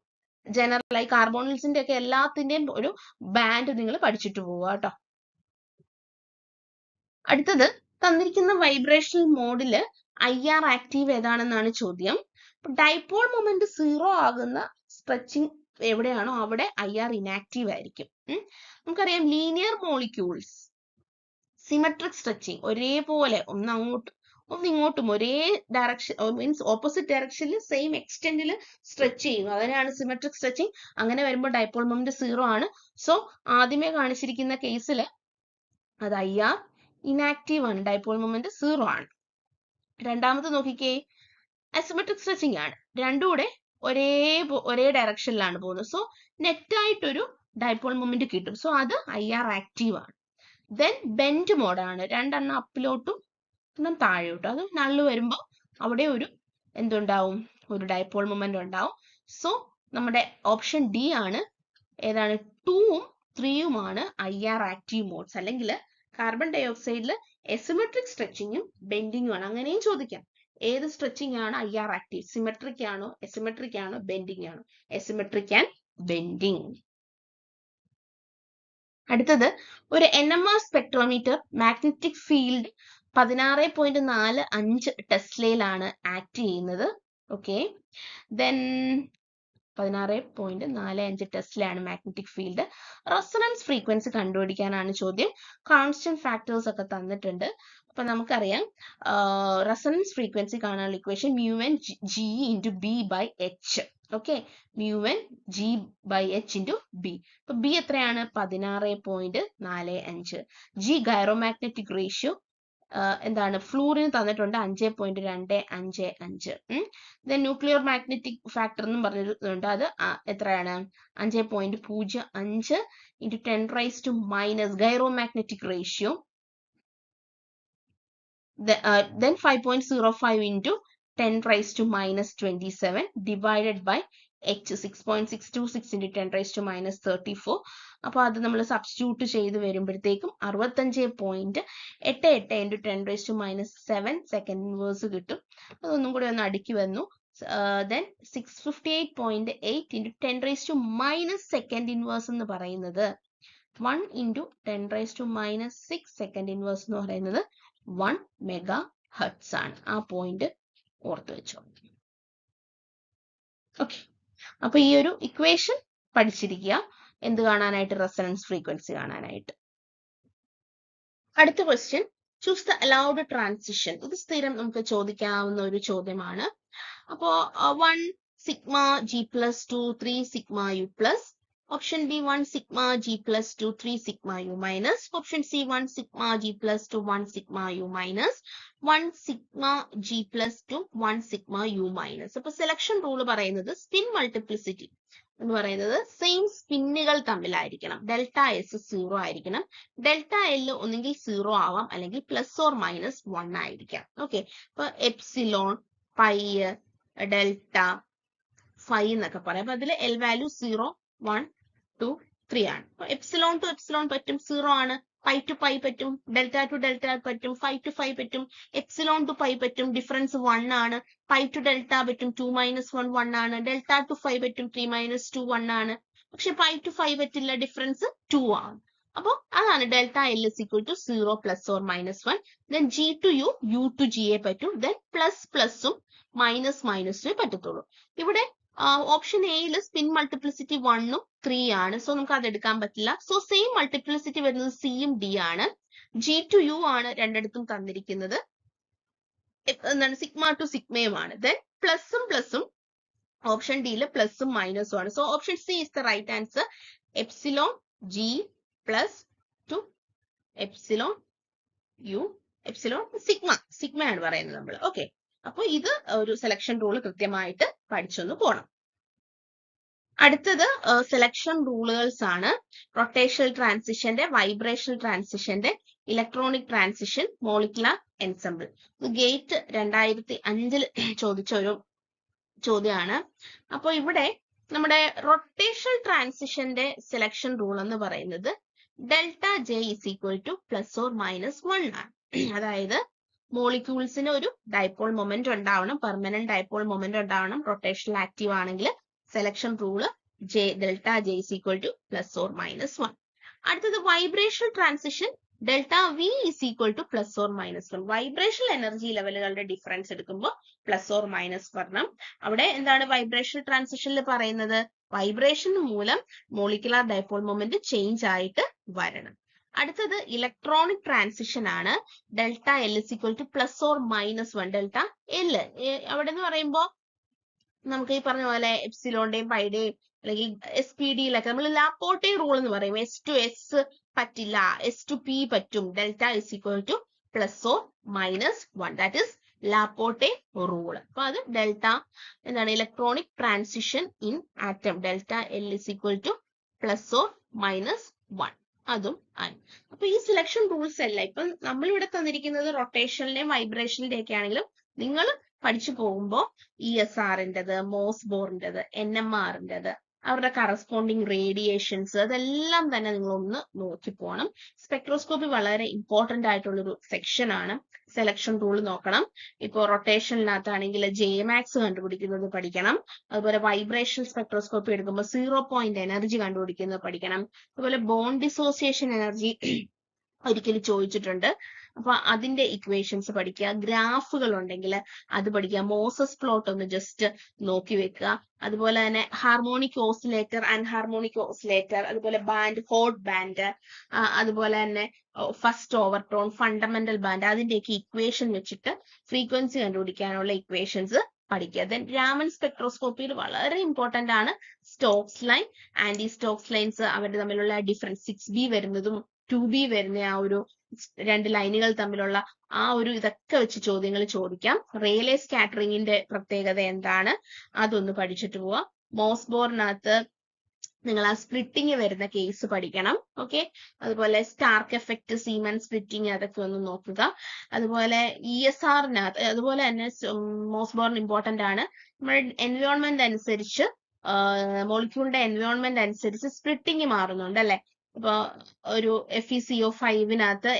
ജനറലായി കാർബോണിൽസിന്റെ ഒക്കെ എല്ലാത്തിന്റെയും ഒരു ബാൻഡ് നിങ്ങൾ പഠിച്ചിട്ട് പോവുക കേട്ടോ. അടുത്തത് തന്നിരിക്കുന്ന വൈബ്രേഷണൽ മോഡില് IR ആക്റ്റീവ് ഏതാണെന്നാണ് ചോദ്യം. ഡൈപോൾ മൊമെന്റ് 0 ആകുന്ന സ്ട്രെച്ചിങ് എവിടെയാണോ അവിടെ IR ഇനാക്റ്റീവ് ആയിരിക്കും. നമുക്കറിയാം ലീനിയർ മോളിക്യൂൾസ് സിമെട്രിക് സ്ട്രെച്ചിങ് ഒരേപോലെ ഒന്നിങ്ങോട്ടും ഒരേ ഡയറക്ഷൻ മീൻസ് ഓപ്പോസിറ്റ് ഡയറക്ഷനിൽ സെയിം എക്സ്റ്റെന്റിൽ സ്ട്രെച്ച് ചെയ്യുന്നു. അതിനാണ് സിമെട്രിക് സ്ട്രെച്ചിങ്. അങ്ങനെ വരുമ്പോൾ ഡൈപോൾ മൊമെന്റ് 0 ആണ്. സോ ആദ്യമേ കാണിച്ചിരിക്കുന്ന കേസിൽ അത് IR ഇനാക്റ്റീവ് ആണ്, ഡൈപോൾ മൊമെന്റ് 0 ആണ്. രണ്ടാമത് നോക്കിക്കേ, അസിമെട്രിക് സ്ട്രെച്ചിങ് ആണ്. രണ്ടും കൂടെ ഒരേ ഡയറക്ഷനിലാണ് പോകുന്നത്. സോ നെറ്റ് ആയിട്ടൊരു ഡൈപോൾ മൊമെന്റ് കിട്ടും. സോ അത് IR ആക്റ്റീവ് ആണ്. ദെൻ ബെൻഡ് മോഡാണ്. 2 അപ്പിലോട്ടും താഴോട്ടും. അത് നള്ളു വരുമ്പോൾ അവിടെ ഒരു എന്തുണ്ടാവും, ഒരു ഡൈപോൾ മൊമെന്റ് ഉണ്ടാവും. സോ നമ്മുടെ ഓപ്ഷൻ D ആണ്. ഏതാണ്? 2ഉം 3ഉമാണ് IR ആക്റ്റീവ് മോഡ്സ്. അല്ലെങ്കിൽ കാർബൺ ഡൈ ഓക്സൈഡിൽ എസിമെട്രിക് സ്ട്രെച്ചിങ്ങും ബെൻഡിങ്ങും ആണ്. അങ്ങനെയും ചോദിക്കാം. ഏത് സ്ട്രെച്ചിങ് ആണ് IR ആക്റ്റീവ്? സിമെട്രിക് ആണോ, എസിമെട്രിക് ആണോ, ബെൻഡിങ് ആണോ? Asymmetric and bending. അടുത്തത് ഒരു NMR സ്പെക്ട്രോമീറ്റർ മാഗ്നറ്റിക് ഫീൽഡ് 16.45 ടെസ്ലയിലാണ് ആക്ട് ചെയ്യുന്നത്. ഓക്കെ, ദെൻ 16.45 ടെസ്ലയാണ് മാഗ്നറ്റിക് ഫീൽഡ്. റെസൊണൻസ് ഫ്രീക്വൻസി കണ്ടുപിടിക്കാനാണ് ചോദ്യം. കോൺസ്റ്റന്റ് ഫാക്ടേഴ്സ് ഒക്കെ തന്നിട്ടുണ്ട്. അപ്പൊ നമുക്കറിയാം റെസൊണൻസ് ഫ്രീക്വൻസി കാണാനുള്ള equation μn g × b by h. Okay, μn g by h × b. അപ്പൊ b എത്രയാണ്? 16.45. g ഗൈറോമാഗ്നറ്റിക് റേഷ്യോ എന്താണ്? ഫ്ലൂറിന് തന്നിട്ടുണ്ട് 5.255. ദെൻ ന്യൂക്ലിയർ മാഗ്നറ്റിക് ഫാക്ടർ എന്നും പറഞ്ഞിട്ടുണ്ട്. അത് എത്രയാണ്? 5.05 × 10⁻⁻, ഗൈറോമാഗ്നറ്റിക് ratio. Then 5.05 × 10⁻⁻27 divided by h, 6.626 × 10⁻⁻34. അപ്പോൾ അത് നമ്മൾ സബ്സ്റ്റിറ്റ്യൂട്ട് ചെയ്ത് വരുമ്പോഴത്തേക്കും 65.88 × 10⁻⁻7 സെക്കൻഡ് ഇൻവേഴ്സ് കിട്ടും. അതൊന്നും കൂടി ഒന്ന് അടുക്കി വന്നു. Then 658.8 × 10⁻⁻, സെക്കൻഡ് ഇൻവേഴ്സ് എന്ന് പറയുന്നത് 1 × 10⁻⁻6 സെക്കൻഡ് ഇൻവേഴ്സ് എന്ന് പറയുന്നത് 1 MHz ആണ്. ആ പോയിന്റ് ഓർത്ത് വെച്ചോ. ഓക്കെ, അപ്പൊ ഈ ഒരു ഇക്വേഷൻ പഠിച്ചിരിക്കുക. എന്ത് കാണാനായിട്ട്? റെസൊണൻസ് ഫ്രീക്വൻസി കാണാനായിട്ട്. അടുത്ത question, choose the allowed transition. ഇത് സ്ഥിരം നമുക്ക് ചോദിക്കാവുന്ന ഒരു ചോദ്യമാണ്. അപ്പോ 1 sigma G + 2 3 sigma U plus. Option B 1 sigma G + 2 3 sigma U minus. Option C 1 sigma G + 2 1 sigma U minus. 1 sigma G + 2 1 sigma U minus. അപ്പൊ സെലക്ഷൻ റൂൾ പറയുന്നത് spin multiplicity എന്ന് പറയുന്നത് സെയിം സ്പിന്നുകൾ തമ്മിലായിരിക്കണം. ഡെൽറ്റ എസ് 0 ആയിരിക്കണം. Delta L ഒന്നെങ്കിൽ 0 ആവാം, അല്ലെങ്കിൽ ±1 ആയിരിക്കാം. ഓക്കെ, ഇപ്പൊ എപ്സിലോൺ, പൈ, ഡെൽറ്റ, ഫൈ എന്നൊക്കെ പറയാം. അപ്പൊ അതിൽ എൽ വാല്യൂ 0 1 2 3 ആണ്. അപ്പൊ എപ്സിലോൺ ടു എപ്സിലോൺ പറ്റും, 0 ആണ്. പൈ ടു പൈ പറ്റും, ഡെൽറ്റ ടു ഡെൽറ്റ പറ്റും, ഫൈ ടു ഫൈ പറ്റും, എപ്സിലോൺ ടു പൈ പറ്റും, ഡിഫറൻസ് 1 ആണ്. പൈ ടു ഡെൽറ്റ പറ്റും, 2 - 1 1 ആണ്. ഡെൽറ്റ ടു ഫൈ പറ്റും, 3 - 2 1 ആണ്. പക്ഷെ പൈ ടു ഫൈ പറ്റില്ല, ഡിഫറൻസ് 2 ആണ്. അപ്പൊ അതാണ് delta L = 0 ±1. Then G to U, U to G എ പറ്റും. ദെൻ പ്ലസും മൈനസും പറ്റത്തുള്ളൂ. ഇവിടെ ഓപ്ഷൻ എയിൽ സ്പിൻ മൾട്ടിപ്ലിസിറ്റി 1 ഉം 3 ആണ്. സോ നമുക്ക് അത് എടുക്കാൻ പറ്റില്ല. സോ സെയിം മൾട്ടിപ്ലിസിറ്റി വരുന്നത് സിയും ഡി ആണ്. ജി ടു യു ആണ് രണ്ടിടത്തും തന്നിരിക്കുന്നത്. എന്താണ്? സിഗ്മ ടു സിഗ്മയുമാണ്. ദെൻ പ്ലസും ഓപ്ഷൻ ഡിയിൽ പ്ലസും മൈനസും ആണ്. So option C is the right answer. Epsilon G plus to epsilon U, epsilon സിഗ്മയാണ് പറയുന്നത് നമ്മൾ. ഓക്കെ, അപ്പൊ ഇത് ഒരു സെലക്ഷൻ റൂൾ കൃത്യമായിട്ട് പഠിച്ചൊന്ന് പോണം. അടുത്തത് സെലക്ഷൻ റൂളുകൾസ് ആണ്. റൊട്ടേഷണൽ ട്രാൻസിഷന്റെ, വൈബ്രേഷണൽ ട്രാൻസിഷന്റെ, electronic transition, molecular ensemble. GATE 2005 ചോദിച്ച ഒരു ചോദ്യമാണ്. അപ്പോൾ ഇവിടെ നമ്മുടെ റൊട്ടേഷണൽ ട്രാൻസിഷന്റെ സെലക്ഷൻ റൂൾ എന്ന് പറയുന്നത് ഡെൽറ്റ ജെ = ±1 ആണ്. അതായത് മോളിക്യൂൾസിന് ഒരു ഡൈപോൾ മൊമെന്റ് ഉണ്ടാവണം, പെർമനന്റ് ഡൈപോൾ മൊമെന്റ് ഉണ്ടാവണം. റൊട്ടേഷണൽ ആക്റ്റീവ് ആണെങ്കിൽ സെലക്ഷൻ റൂള് ഡെൽറ്റ ജെ = ±1. അടുത്തത് vibrational transition, delta V = ±1. Vibrational energy ലെവലുകളുടെ ഡിഫറൻസ് എടുക്കുമ്പോൾ ± വരണം. അവിടെ എന്താണ് വൈബ്രേഷണൽ ട്രാൻസിഷനിൽ പറയുന്നത്? വൈബ്രേഷൻ മൂലം മോളിക്കുലർ ഡൈപോൾ മൊമെന്റ് ചേഞ്ച് ആയിട്ട് വരണം. അടുത്തത് ഇലക്ട്രോണിക് ട്രാൻസിഷൻ ആണ്. Delta L = ±1. ഡെൽറ്റ എൽ അവിടെ എന്ന് പറയുമ്പോൾ നമുക്ക് ഈ പറഞ്ഞ പോലെ എപ്സിലോന്റെയും പൈയുടെയും അല്ലെങ്കിൽ SPD-യിലൊക്കെ നമ്മൾ ലാപ്പോർട്ടെ റൂൾ എന്ന് പറയും. S to S പറ്റില്ല, S to P പറ്റും. Delta = ±1. That is Laporte rule. അപ്പൊ അത് ഡെൽറ്റ എന്താണ്? Electronic transition in atom. Delta L = ±1. അതും ആണ്. അപ്പൊ ഈ സെലക്ഷൻ റൂൾസ് എല്ലാം ഇപ്പം നമ്മളിവിടെ തന്നിരിക്കുന്നത് റൊട്ടേഷനിലെയും വൈബ്രേഷനിലെയും ഒക്കെ ആണെങ്കിലും നിങ്ങൾ പഠിച്ചു പോകുമ്പോൾ ESR-ൻ്റെത്, മോസ്ബോറിൻ്റെത്, NMR-ൻ്റെത്, അവരുടെ കറസ്പോണ്ടിങ് റേഡിയേഷൻസ് അതെല്ലാം തന്നെ നിങ്ങൾ ഒന്ന് നോക്കി പോകണം. സ്പെക്ട്രോസ്കോപ്പി വളരെ ഇമ്പോർട്ടന്റ് ആയിട്ടുള്ളൊരു സെക്ഷൻ ആണ്. സെലക്ഷൻ റൂൾ നോക്കണം. ഇപ്പോൾ റൊട്ടേഷനിനകത്താണെങ്കിൽ ജെമാക്സ് കണ്ടുപിടിക്കുന്നത് പഠിക്കണം. അതുപോലെ വൈബ്രേഷൻ സ്പെക്ട്രോസ്കോപ്പി എടുക്കുമ്പോൾ 0 പോയിന്റ് എനർജി കണ്ടുപിടിക്കുന്നത് പഠിക്കണം. അതുപോലെ ബോണ്ട് ഡിസോസിയേഷൻ എനർജി ഒരിക്കലും ചോദിച്ചിട്ടുണ്ട്. അപ്പൊ അതിന്റെ ഇക്വേഷൻസ് പഠിക്കുക. ഗ്രാഫുകൾ ഉണ്ടെങ്കിൽ അത് പഠിക്കുക. മോസസ് പ്ലോട്ട് ഒന്ന് ജസ്റ്റ് നോക്കി വെക്കുക. അതുപോലെ തന്നെ ഹാർമോണിക് ഓസിലേറ്റർ, അൺഹാർമോണിക് ഓസിലേറ്റർ, അതുപോലെ ബാൻഡ്, ഹോട്ട് ബാൻഡ്, അതുപോലെ തന്നെ ഫസ്റ്റ് ഓവർടോൺ, ഫണ്ടമെന്റൽ ബാൻഡ്, അതിന്റെയൊക്കെ ഇക്വേഷൻ വെച്ചിട്ട് ഫ്രീക്വൻസി കണ്ടുപിടിക്കാനുള്ള ഇക്വേഷൻസ് പഠിക്കുക. ദെൻ രാമൻ സ്പെക്ട്രോസ്കോപ്പിയിൽ വളരെ ഇമ്പോർട്ടന്റ് ആണ് Stokes line, anti Stokes lines, അവർ തമ്മിലുള്ള ഡിഫറൻസ്, 6B വരുന്നതും 2B വരുന്ന ആ ഒരു രണ്ട് ലൈനുകൾ തമ്മിലുള്ള ആ ഒരു ഇതൊക്കെ വെച്ച് ചോദ്യങ്ങൾ ചോദിക്കാം. റേലേ സ്കാറ്ററിംഗിന്റെ പ്രത്യേകത എന്താണ്, അതൊന്ന് പഠിച്ചിട്ട് പോവാം. മോസ്ബോറിനകത്ത് നിങ്ങൾ ആ സ്പ്ലിറ്റിംഗ് വരുന്ന കേസ് പഠിക്കണം. ഓക്കെ, അതുപോലെ സ്റ്റാർക്ക് എഫക്ട്, സീമൻ സ്പ്ലിറ്റിംഗ്, അതൊക്കെ ഒന്ന് നോക്കുക. അതുപോലെ ESRനകത്ത് അതുപോലെ തന്നെ മോസ്ബോർൺ ഇമ്പോർട്ടന്റ് ആണ്. നമ്മുടെ എൻവയോൺമെന്റ് അനുസരിച്ച് മോളിക്യൂളിന്റെ എൻവയോൺമെന്റ് അനുസരിച്ച് സ്പ്ലിറ്റിംഗ് മാറുന്നുണ്ട് അല്ലെ. ഇപ്പൊ ഒരു FeCO5നകത്ത്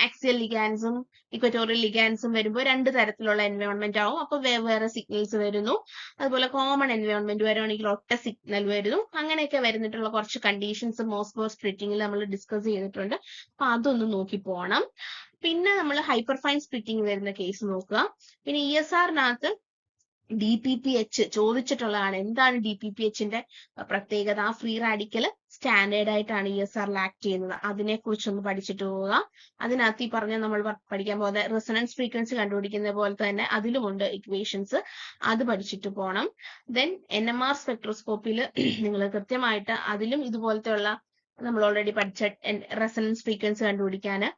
ആക്സിയൽ ലിഗാൻസും ഇക്വറ്റോറിയൽ ലിഗാൻസും വരുമ്പോൾ രണ്ട് തരത്തിലുള്ള എൻവയോൺമെന്റ് ആവും. അപ്പൊ വേറെ സിഗ്നൽസ് വരുന്നു. അതുപോലെ കോമൺ എൻവയോൺമെന്റ് വരുവാണെങ്കിൽ ഒറ്റ സിഗ്നൽ വരുന്നു. അങ്ങനെയൊക്കെ വരുന്നിട്ടുള്ള കുറച്ച് കണ്ടീഷൻസ് മോസ്ബോർ സ്പ്ലിറ്റിംഗിൽ നമ്മൾ ഡിസ്കസ് ചെയ്തിട്ടുണ്ട്. അപ്പൊ അതൊന്ന് നോക്കി പോകണം. പിന്നെ നമ്മൾ ഹൈപ്പർഫൈൻ സ്പ്ലിറ്റിംഗ് വരുന്ന കേസ് നോക്കുക. പിന്നെ ESRനകത്ത് DPPH ചോദിച്ചിട്ടുള്ളതാണ്. എന്താണ് DPPHന്റെ പ്രത്യേകത? ആ ഫ്രീ റാഡിക്കൽ സ്റ്റാൻഡേർഡ് ആയിട്ടാണ് ESRൽ ആക്ട് ചെയ്യുന്നത്. അതിനെ കുറിച്ചൊന്ന് പഠിച്ചിട്ട് പോവുക. അതിനകത്ത് ഈ പറഞ്ഞ നമ്മൾ പഠിക്കാൻ പോകുന്ന റെസൊണൻസ് ഫ്രീക്വൻസി കണ്ടുപിടിക്കുന്ന പോലെ തന്നെ അതിലുമുണ്ട് ഇക്വേഷൻസ്, അത് പഠിച്ചിട്ട് പോകണം. ദെൻ NMR സ്പെക്ട്രോസ്കോപ്പിയിൽ നിങ്ങൾ കൃത്യമായിട്ട് അതിലും ഇതുപോലത്തെ ഉള്ള നമ്മൾ ഓൾറെഡി പഠിച്ച റെസൊണൻസ് ഫ്രീക്വൻസി കണ്ടുപിടിക്കാന്,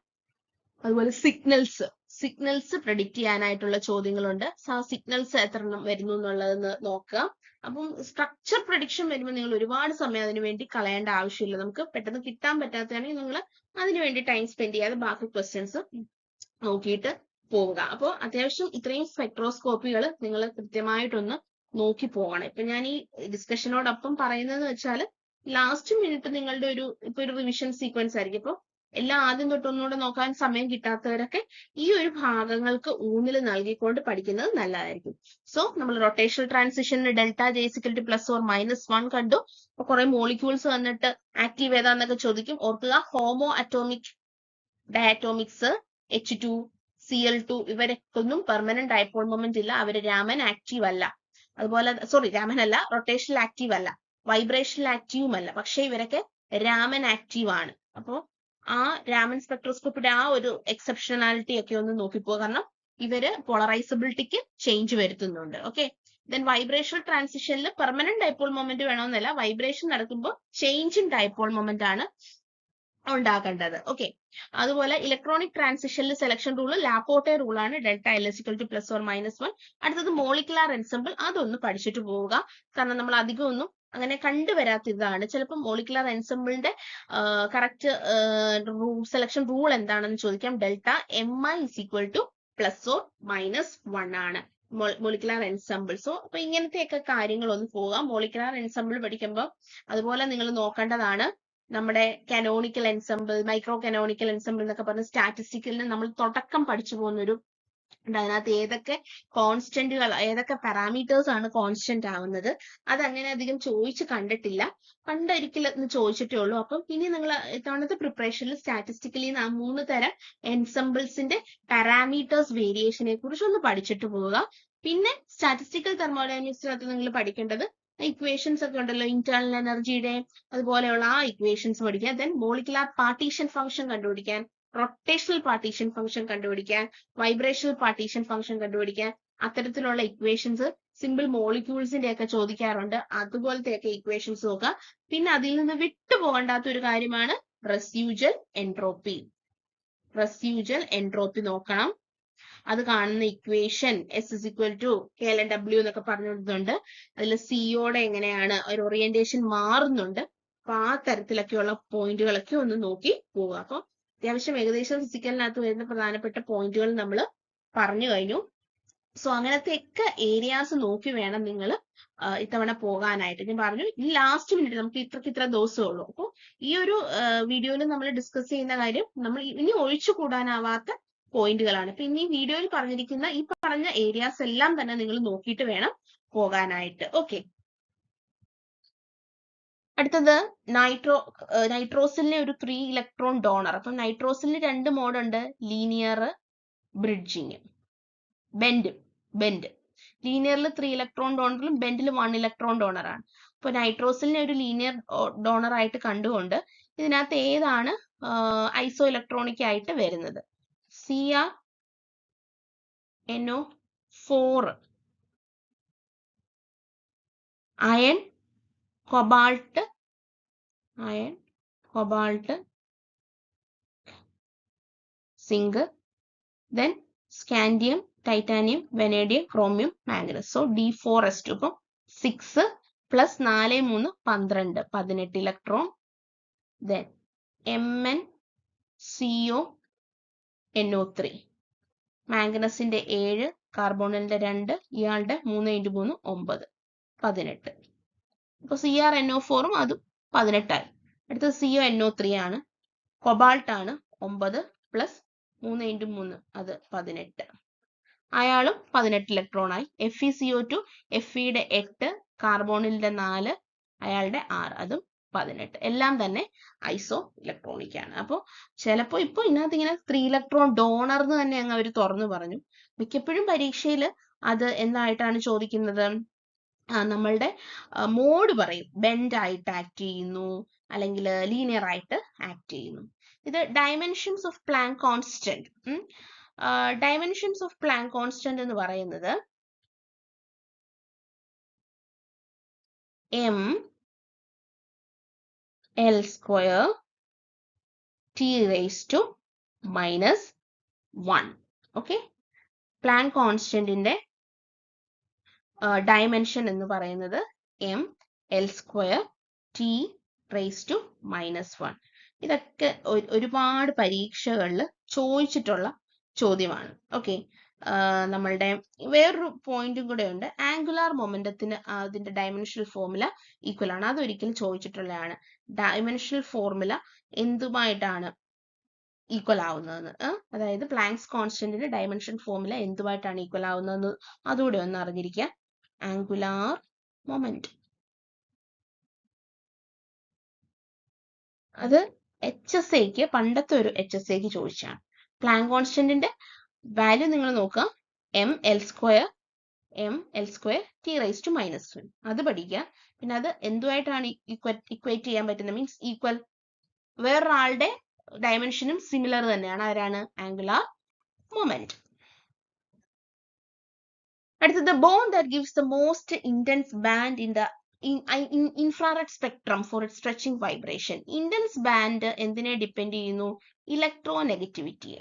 അതുപോലെ സിഗ്നൽസ് പ്രെഡിക്റ്റ് ചെയ്യാനായിട്ടുള്ള ചോദ്യങ്ങളുണ്ട്. സിഗ്നൽസ് എത്ര എണ്ണം വരുന്നു എന്നുള്ളതെന്ന് നോക്കുക. അപ്പം സ്ട്രക്ചർ പ്രഡിക്ഷൻ വരുമ്പോൾ നിങ്ങൾ ഒരുപാട് സമയം അതിനു വേണ്ടി കളയേണ്ട ആവശ്യമില്ല. നമുക്ക് പെട്ടെന്ന് കിട്ടാൻ പറ്റാത്തതാണെങ്കിൽ നിങ്ങൾ അതിനു വേണ്ടി ടൈം സ്പെൻഡ് ചെയ്യാതെ ബാക്കി ക്വസ്റ്റ്യൻസ് നോക്കിയിട്ട് പോവുക. അപ്പോൾ അത്യാവശ്യം ഇത്രയും സ്പെക്ട്രോസ്കോപ്പികൾ നിങ്ങൾ കൃത്യമായിട്ടൊന്ന് നോക്കി പോകണം. ഇപ്പൊ ഞാൻ ഈ ഡിസ്കഷനോടൊപ്പം പറയുന്നതെന്ന് വെച്ചാൽ ലാസ്റ്റ് മിനിറ്റ് നിങ്ങളുടെ ഇപ്പൊ ഒരു റിവിഷൻ സീക്വൻസ് ആയിരിക്കും. ഇപ്പൊ എല്ലാം ആദ്യം തൊട്ട് ഒന്നുകൂടെ നോക്കാൻ സമയം കിട്ടാത്തവരൊക്കെ ഈ ഒരു ഭാഗങ്ങൾക്ക് ഊന്നൽ നൽകിക്കൊണ്ട് പഠിക്കുന്നത് നല്ലതായിരിക്കും. സോ നമ്മൾ റൊട്ടേഷണൽ ട്രാൻസിഷന് ഡെൽറ്റ J = +or-1 കണ്ടു. അപ്പൊ കുറെ മോളിക്യൂൾസ് വന്നിട്ട് ആക്റ്റീവ് ഏതാന്നൊക്കെ ചോദിക്കും. ഓർക്കുക, homo atomic diatomics, H2, Cl2 ഇവരൊക്കൊന്നും പെർമനന്റ് ഡൈപോൾ മൊമെന്റ് ഇല്ല. അവര് രാമൻ ആക്റ്റീവ് അല്ല. അതുപോലെ രാമൻ അല്ല, റൊട്ടേഷണൽ ആക്റ്റീവ് അല്ല, വൈബ്രേഷണൽ ആക്റ്റീവും അല്ല. പക്ഷെ ഇവരൊക്കെ രാമൻ ആക്റ്റീവ് ആണ്. അപ്പോ ആ രാമൻ സ്പെക്ട്രോസ്കോപ്പിയുടെ ആ ഒരു എക്സെപ്ഷനാലിറ്റി ഒക്കെ ഒന്ന് നോക്കിപ്പോ. കാരണം ഇവര് പോളറൈസബിലിറ്റിക്ക് ചേഞ്ച് വരുത്തുന്നുണ്ട്. ഓക്കെ, ദെൻ വൈബ്രേഷണൽ ട്രാൻസിഷനിൽ പെർമനന്റ് ഡൈപോൾ മൊമെന്റ് വേണമെന്നല്ല, വൈബ്രേഷൻ നടക്കുമ്പോൾ ചേഞ്ച് ഇൻ ഡൈപോൾ മൊമെന്റ് ആണ് ഉണ്ടാക്കേണ്ടത്. ഓക്കെ, അതുപോലെ ഇലക്ട്രോണിക് ട്രാൻസിഷനിൽ സെലക്ഷൻ റൂൾ ലാപ്പോർട്ടെ റൂളാണ്. Delta L = +or-1. അടുത്തത് മോളിക്കുലാർ എൻസെമ്പിൾ, അതൊന്ന് പഠിച്ചിട്ട് പോവുക. കാരണം നമ്മൾ അധികം ഒന്നും അങ്ങനെ കണ്ടുവരാത്ത ഇതാണ്. ചിലപ്പോൾ മോളിക്കുലാർ എൻസെമ്പിളിന്റെ കറക്റ്റ് സെലക്ഷൻ റൂൾ എന്താണെന്ന് ചോദിക്കാം. ഡെൽറ്റ MI = +or-1 ആണ് മോളിക്കുലാർ എൻസെമ്പിൾ. സോ അപ്പൊ ഇങ്ങനത്തെയൊക്കെ കാര്യങ്ങൾ ഒന്ന് പോവുക. മോളിക്കുലാർ എൻസെമ്പിൾ പഠിക്കുമ്പോൾ അതുപോലെ നിങ്ങൾ നോക്കേണ്ടതാണ് നമ്മുടെ canonical ensemble, micro canonical ensemble എന്നൊക്കെ പറഞ്ഞ സ്റ്റാറ്റിസ്റ്റിക്കലിന് നമ്മൾ തുടക്കം പഠിച്ചു പോകുന്നൊരു അതിനകത്ത് ഏതൊക്കെ കോൺസ്റ്റന്റുകൾ, ഏതൊക്കെ പാരാമീറ്റേഴ്സ് ആണ് കോൺസ്റ്റന്റ് ആവുന്നത്, അതങ്ങനെ അധികം ചോദിച്ചു കണ്ടിട്ടില്ല. പണ്ടൊരിക്കലും ചോദിച്ചിട്ടേ ഉള്ളൂ. അപ്പം ഇനി നിങ്ങൾ ഇത്തവണത്തെ പ്രിപ്പറേഷനിൽ സ്റ്റാറ്റിസ്റ്റിക്കലി ആ 3 തരം എൻസെമ്പിൾസിന്റെ പാരാമീറ്റേഴ്സ് വേരിയേഷനെ കുറിച്ച് ഒന്ന് പഠിച്ചിട്ട് പോവുക. പിന്നെ സ്റ്റാറ്റിസ്റ്റിക്കൽ തെർമോഡൈനാമിക്സിനകത്ത് നിങ്ങൾ പഠിക്കേണ്ടത് ഇക്വേഷൻസ് ഒക്കെ ഉണ്ടല്ലോ, ഇന്റേണൽ എനർജിയുടെ അതുപോലെയുള്ള ആ ഇക്വേഷൻസ് പഠിക്കുക. ദെൻ മോളിക്കുലാർ പാർട്ടീഷൻ ഫംഗ്ഷൻ കണ്ടുപിടിക്കാൻ, റൊട്ടേഷണൽ പാർട്ടീഷൻ ഫംഗ്ഷൻ കണ്ടുപിടിക്കാൻ, വൈബ്രേഷണൽ പാർട്ടീഷൻ ഫംഗ്ഷൻ കണ്ടുപിടിക്കാൻ, അത്തരത്തിലുള്ള ഇക്വേഷൻസ് സിമ്പിൾ മോളിക്യൂൾസിന്റെ ഒക്കെ ചോദിക്കാറുണ്ട്. അതുപോലത്തെയൊക്കെ ഇക്വേഷൻസ് നോക്കുക. പിന്നെ അതിൽ നിന്ന് വിട്ടുപോകണ്ടാത്ത ഒരു കാര്യമാണ് റെസ്യൂജൽ എൻട്രോപ്പി. നോക്കണം. അത് കാണുന്ന ഇക്വേഷൻ S = KLW എന്നൊക്കെ പറഞ്ഞിട്ടുണ്ട്. അതിൽ സിയോടെ എങ്ങനെയാണ് ഒരു ഓറിയന്റേഷൻ മാറുന്നുണ്ട്. അപ്പൊ ആ തരത്തിലൊക്കെയുള്ള പോയിന്റുകളൊക്കെ ഒന്ന് നോക്കി പോവുക. അപ്പൊ അത്യാവശ്യം ഏകദേശം ഫിസിക്കലിനകത്ത് വരുന്ന പ്രധാനപ്പെട്ട പോയിന്റുകൾ നമ്മൾ പറഞ്ഞു കഴിഞ്ഞു. സോ അങ്ങനത്തെയൊക്കെ ഏരിയാസ് നോക്കി വേണം നിങ്ങൾ ഇത്തവണ പോകാനായിട്ട്. ഞാൻ പറഞ്ഞു ഈ ലാസ്റ്റ് മിനിറ്റ് നമുക്ക് ഇത്ര ദിവസമേ ഉള്ളൂ. അപ്പോൾ ഈ ഒരു വീഡിയോയിൽ നമ്മൾ ഡിസ്കസ് ചെയ്യുന്ന കാര്യം നമ്മൾ ഇനി ഒഴിച്ചു കൂടാനാവാത്ത പോയിന്റുകളാണ്. അപ്പൊ ഇനി വീഡിയോയിൽ പറഞ്ഞിരിക്കുന്ന ഈ പറഞ്ഞ ഏരിയാസ് എല്ലാം തന്നെ നിങ്ങൾ നോക്കിയിട്ട് വേണം പോകാനായിട്ട്. ഓക്കെ, അടുത്തത് നൈട്രോസിലിനെ ഒരു 3 ഇലക്ട്രോൺ ഡോണർ. അപ്പൊ നൈട്രോസിലിന് 2 മോഡ് ഉണ്ട്, ലീനിയർ, ബ്രിഡ്ജിങ്, ബെൻഡ്. ലീനിയറിൽ 3 ഇലക്ട്രോൺ ഡോണറിലും ബെൻഡിൽ 1 ഇലക്ട്രോൺ ഡോണറാണ്. അപ്പോൾ നൈട്രോസിലിനെ ഒരു ലീനിയർ ഡോണർ ആയിട്ട് കണ്ടുകൊണ്ട് ഇതിനകത്ത് ഏതാണ് ഐസോ ഇലക്ട്രോണിക് ആയിട്ട് വരുന്നത്? CrNO4, iron, cobalt, zinc, then scandium, titanium, vanadium, chromium, manganese. So D4S2. ഇപ്പം 6 പ്ലസ് 4 3 12 18 ഇലക്ട്രോൺ. then MnCoNO3, മാംഗനസിന്റെ 7, കാർബോണിലിന്റെ 2, ഇയാളുടെ 3 × 3 9 18. അപ്പൊ CrNO4ഉം അതും 18 ആയി. അടുത്തത് CoNO3 ആണ്, കൊബാൾട്ട് ആണ് 9 പ്ലസ് 3 × 3 അത് 18, അയാളും 18 ഇലക്ട്രോൺ ആയി. FeCO2, Feയുടെ 8, കാർബോണിലിന്റെ 4, അയാളുടെ 6, അതും 18. എല്ലാം തന്നെ ഐസോ ഇലക്ട്രോണിക് ആണ്. അപ്പോൾ ചിലപ്പോൾ ഇപ്പോൾ ഇതിനകത്ത് ഇങ്ങനെ 3 ഇലക്ട്രോൺ ഡോണർ എന്ന് തന്നെ അങ്ങ് അവർ തുറന്നു പറഞ്ഞു. മിക്കപ്പോഴും പരീക്ഷയിൽ അത് എന്തായിട്ടാണ് ചോദിക്കുന്നത്? നമ്മളുടെ മോഡ് പറയും, ബെൻഡ് ആയിട്ട് ആക്ട് ചെയ്യുന്നു അല്ലെങ്കിൽ ലീനിയർ ആയിട്ട് ആക്ട് ചെയ്യുന്നു. ഇത് dimensions of Planck constant. Dimensions of Planck constant എന്ന് പറയുന്നത് mL² T⁻⁻1. Okay, Planck കോൺസ്റ്റന്റിന്റെ dimension എന്ന് പറയുന്നത് mL² T⁻⁻1. ഇതൊക്കെ ഒരുപാട് പരീക്ഷകളിൽ ചോദിച്ചിട്ടുള്ള ചോദ്യമാണ്. ഓക്കെ, നമ്മളുടെ വേറൊരു പോയിന്റും കൂടെ ഉണ്ട്, ആംഗുലാർ മൊമെന്റത്തിന് അതിന്റെ ഡയമെൻഷണൽ ഫോർമുല ഈക്വൽ ആണ്. അതൊരിക്കലും ചോദിച്ചിട്ടുള്ളതാണ്. ഡയമെൻഷണൽ ഫോർമുല എന്തുമായിട്ടാണ് ഈക്വൽ ആവുന്നതെന്ന്, അതായത് പ്ലാങ്ക്സ് കോൺസ്റ്റന്റിന്റെ ഡയമെൻഷൻ ഫോർമുല എന്തുമായിട്ടാണ് ഈക്വൽ ആവുന്നതെന്ന് അതുകൂടെ ഒന്ന് അറിഞ്ഞിരിക്കുക. ആംഗുലാർ മൊമെന്റ് അത് HSAക്ക് പണ്ടത്തെ ഒരു HSAക്ക് ചോദിച്ചാണ്. പ്ലാങ്ക് കോൺസ്റ്റന്റിന്റെ വാല്യൂ നിങ്ങൾ നോക്കുക, mL² T⁻⁻1 അത് പഠിക്കുക. പിന്നെ അത് എന്തുമായിട്ടാണ് ഇക്വേറ്റ് ചെയ്യാൻ പറ്റുന്നത്, മീൻസ് ഈക്വൽ, വേറൊരാളുടെ ഡയമെൻഷനും സിമിലർ തന്നെയാണ്. ആരാണ്? Angular moment. അടുത്തത് bone that gives the most intense band in the infrared spectrum for its stretching vibration. Intense band എന്തിനെ ഡിപ്പെൻഡ് ചെയ്യുന്നു? ഇലക്ട്രോനെഗറ്റിവിറ്റിയെ.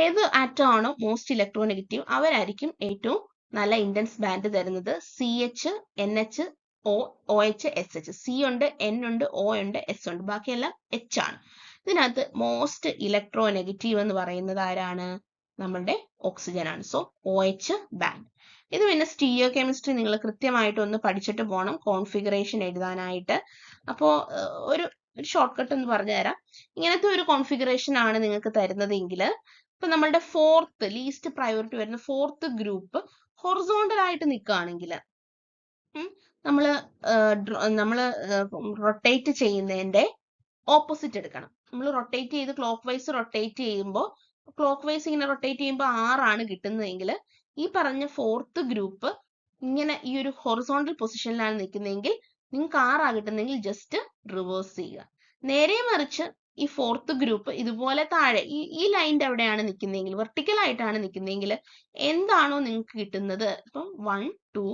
ഏത് ആറ്റം ആണോ മോസ്റ്റ് ഇലക്ട്രോനെഗറ്റീവ് അവരായിരിക്കും ഏറ്റവും നല്ല ഇന്റൻസ് ബാൻഡ് തരുന്നത്. CH, NH, OH, SH. C ഉണ്ട്, N ഉണ്ട്, O ഉണ്ട്, S ഉണ്ട്, ബാക്കിയെല്ലാം H ആണ്. ഇതിനകത്ത് മോസ്റ്റ് ഇലക്ട്രോനെഗറ്റീവ് എന്ന് പറയുന്നത് ആരാണ്? നമ്മളുടെ ഓക്സിജൻ ആണ്. So OH band. ഇത് പിന്നെ സ്റ്റീരിയോ കെമിസ്ട്രി നിങ്ങൾ കൃത്യമായിട്ട് ഒന്ന് പഠിച്ചിട്ട് പോകണം കോൺഫിഗറേഷൻ എഴുതാനായിട്ട്. അപ്പോൾ ഒരു ഷോർട്ട് കട്ട് എന്ന് പറഞ്ഞു തരാം. ഇങ്ങനത്തെ ഒരു കോൺഫിഗറേഷൻ ആണ് നിങ്ങൾക്ക് തരുന്നതെങ്കിൽ ഇപ്പൊ നമ്മളുടെ ഫോർത്ത് ലീസ്റ്റ് പ്രയോറിറ്റി വരുന്ന ഫോർത്ത് ഗ്രൂപ്പ് ഹൊറിസോണ്ടൽ ആയിട്ട് നിൽക്കുകയാണെങ്കിൽ നമ്മള് റൊട്ടേറ്റ് ചെയ്യുന്നതിന്റെ ഓപ്പോസിറ്റ് എടുക്കണം. നമ്മൾ റൊട്ടേറ്റ് ചെയ്ത് ക്ലോക്ക് വൈസ് റൊട്ടേറ്റ് ചെയ്യുമ്പോൾ ക്ലോക്ക് വൈസ് ഇങ്ങനെ റൊട്ടേറ്റ് ചെയ്യുമ്പോൾ 6 ആണ് കിട്ടുന്നതെങ്കിൽ ഈ പറഞ്ഞ ഫോർത്ത് ഗ്രൂപ്പ് ഇങ്ങനെ ഈ ഒരു ഹൊറിസോണ്ടൽ പൊസിഷനിലാണ് നിൽക്കുന്നതെങ്കിൽ നിങ്ങൾക്ക് 6 കിട്ടുന്നെങ്കിൽ ജസ്റ്റ് റിവേഴ്സ് ചെയ്യുക. നേരെ മറിച്ച് ഈ ഫോർത്ത് ഗ്രൂപ്പ് ഇതുപോലെ താഴെ ഈ ലൈൻ്റെ അവിടെയാണ് നിൽക്കുന്നതെങ്കിൽ, വെർട്ടിക്കൽ ആയിട്ടാണ് നിൽക്കുന്നതെങ്കിൽ എന്താണോ നിങ്ങൾക്ക് കിട്ടുന്നത്, ഇപ്പം 1 2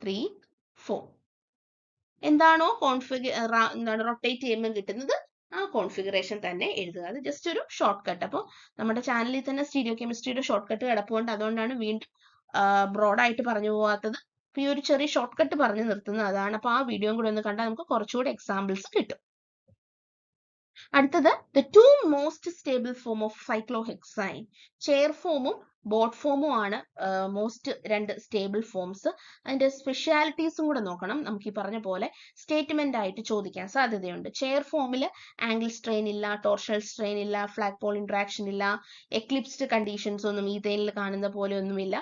3 4 എന്താണോ എന്താണ് റൊട്ടേറ്റ് ചെയ്യുമ്പോൾ കിട്ടുന്നത് ആ കോൺഫിഗറേഷൻ തന്നെ എഴുതുക. അത് ജസ്റ്റ് ഒരു ഷോർട്ട് കട്ട്. അപ്പോൾ നമ്മുടെ ചാനലിൽ തന്നെ സ്റ്റീരിയോ കെമിസ്ട്രിയുടെ ഷോർട്ട് കട്ട് കിടപ്പുണ്ട്, അതുകൊണ്ടാണ് വീണ്ടും ബ്രോഡായിട്ട് പറഞ്ഞു പോകാത്തത്. അപ്പോൾ ഈ ഒരു ചെറിയ ഷോർട്ട് കട്ട് പറഞ്ഞു നിർത്തുന്നത് അതാണ്. അപ്പോൾ ആ വീഡിയോയും കൂടെ ഒന്ന് കണ്ടാൽ നമുക്ക് കുറച്ചുകൂടി എക്സാമ്പിൾസ് കിട്ടും. അടുത്തത് the two most stable form of cyclohexane. Chair ഫോമും ബോട്ട് ഫോമും ആണ് മോസ്റ്റ് രണ്ട് സ്റ്റേബിൾ ഫോംസ്. അതിന്റെ സ്പെഷ്യാലിറ്റീസും കൂടെ നോക്കണം. നമുക്ക് ഈ പറഞ്ഞ പോലെ സ്റ്റേറ്റ്മെന്റ് ആയിട്ട് ചോദിക്കാൻ സാധ്യതയുണ്ട്. ചെയർ ഫോമിൽ ആംഗിൾ സ്ട്രെയിൻ ഇല്ല, ടോർഷണൽ സ്ട്രെയിൻ ഇല്ല, ഫ്ലാഗ് പോൾ ഇന്ററാക്ഷൻ ഇല്ല, എക്ലിപ്സ്ഡ് കണ്ടീഷൻസ് ഒന്നും ഈതേനിൽ കാണുന്ന പോലെ ഒന്നുമില്ല.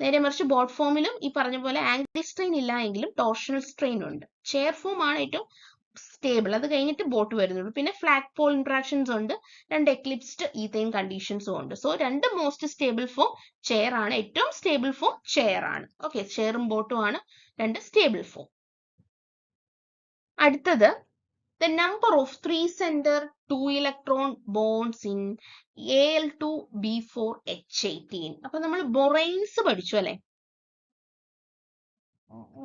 നേരെ മറിച്ച് ബോട്ട് ഫോമിലും ഈ പറഞ്ഞ പോലെ ആംഗിൾ സ്ട്രെയിൻ ഇല്ല എങ്കിലും ടോർഷണൽ സ്ട്രെയിൻ ഉണ്ട്. ചെയർ ഫോം ആണ് ഏറ്റവും സ്റ്റേബിൾ. അത് കഴിഞ്ഞിട്ട് ബോട്ട് വരുന്നുള്ളൂ. പിന്നെ ഫ്ലാഗ് പോൾ ഇന്ററാക്ഷൻസ് ഉണ്ട്, രണ്ട് എക്ലിപ്സ്ഡ് ഈതേൻ കണ്ടീഷൻസും ഉണ്ട്. സോ രണ്ട് മോസ്റ്റ് സ്റ്റേബിൾ ഫോം ചെയർ ആണ്. ഏറ്റവും സ്റ്റേബിൾ ഫോം ചെയർ ആണ്. ഓക്കെ, ചെയറും ബോട്ടും ആണ് രണ്ട് സ്റ്റേബിൾ ഫോം. അടുത്തത് the number of 3-center 2-electron bonds in Al2B4H18. അപ്പൊ നമ്മൾ ബൊറൈൻസ് പഠിച്ചു അല്ലെ?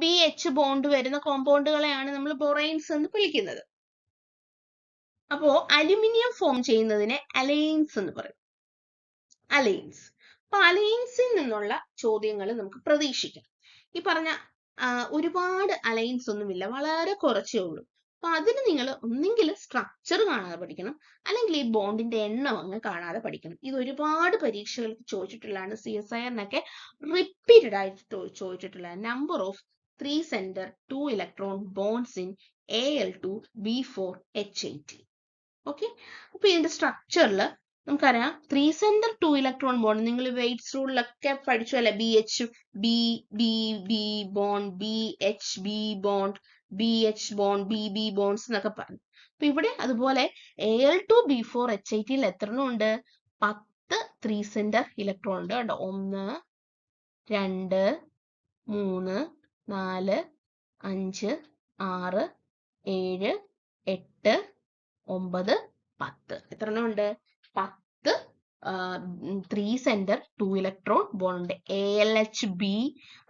BH ബോണ്ട് വരുന്ന കോമ്പൗണ്ടുകളെയാണ് നമ്മൾ ബൊറൈൻസ് എന്ന് വിളിക്കുന്നത്. അപ്പോ അലുമിനിയം ഫോം ചെയ്യുന്നതിനെ അലൈൻസ് എന്ന് പറയും. അലൈൻസ്. അപ്പൊ അലൈൻസിൽ നിന്നുള്ള ചോദ്യങ്ങൾ നമുക്ക് പ്രതീക്ഷിക്കാം. ഈ പറഞ്ഞ ഒരുപാട് അലൈൻസ് ഒന്നുമില്ല, വളരെ കുറച്ചേ ഉള്ളൂ. അപ്പൊ അതിന് നിങ്ങൾ ഒന്നെങ്കിൽ സ്ട്രക്ചർ കാണാതെ പഠിക്കണം, അല്ലെങ്കിൽ ഈ ബോണ്ടിന്റെ എണ്ണം അങ്ങ് കാണാതെ പഠിക്കണം. ഇത് ഒരുപാട് പരീക്ഷകൾക്ക് ചോദിച്ചിട്ടുള്ളതാണ്. CSIR-നൊക്കെ റിപ്പീറ്റഡ് ആയിട്ട് ചോദിച്ചിട്ടുള്ള number of 3-center 2-electron bonds in Al2B4H18. Okay, അപ്പൊ ഇതിന്റെ സ്ട്രക്ചറിൽ നമുക്കറിയാം 3-center 2-electron ബോണ്ട് നിങ്ങൾ വെയ്റ്റ്സ് റൂളിലൊക്കെ പഠിച്ചു അല്ലെ? BH B B B bond, BH B bond, BH bond, BB bonds എന്നൊക്കെ പറഞ്ഞു. അപ്പൊ ഇവിടെ അതുപോലെ Al2B4H18 എത്ര ഉണ്ട്? 10 3-center ഇലക്ട്രോൺ ഉണ്ട്. കണ്ടോ? 1 2 3 4 5 6 7 8 9 10. എത്ര ഉണ്ട്? 10 3-center 2-electron ബോണ്ട്. AlHB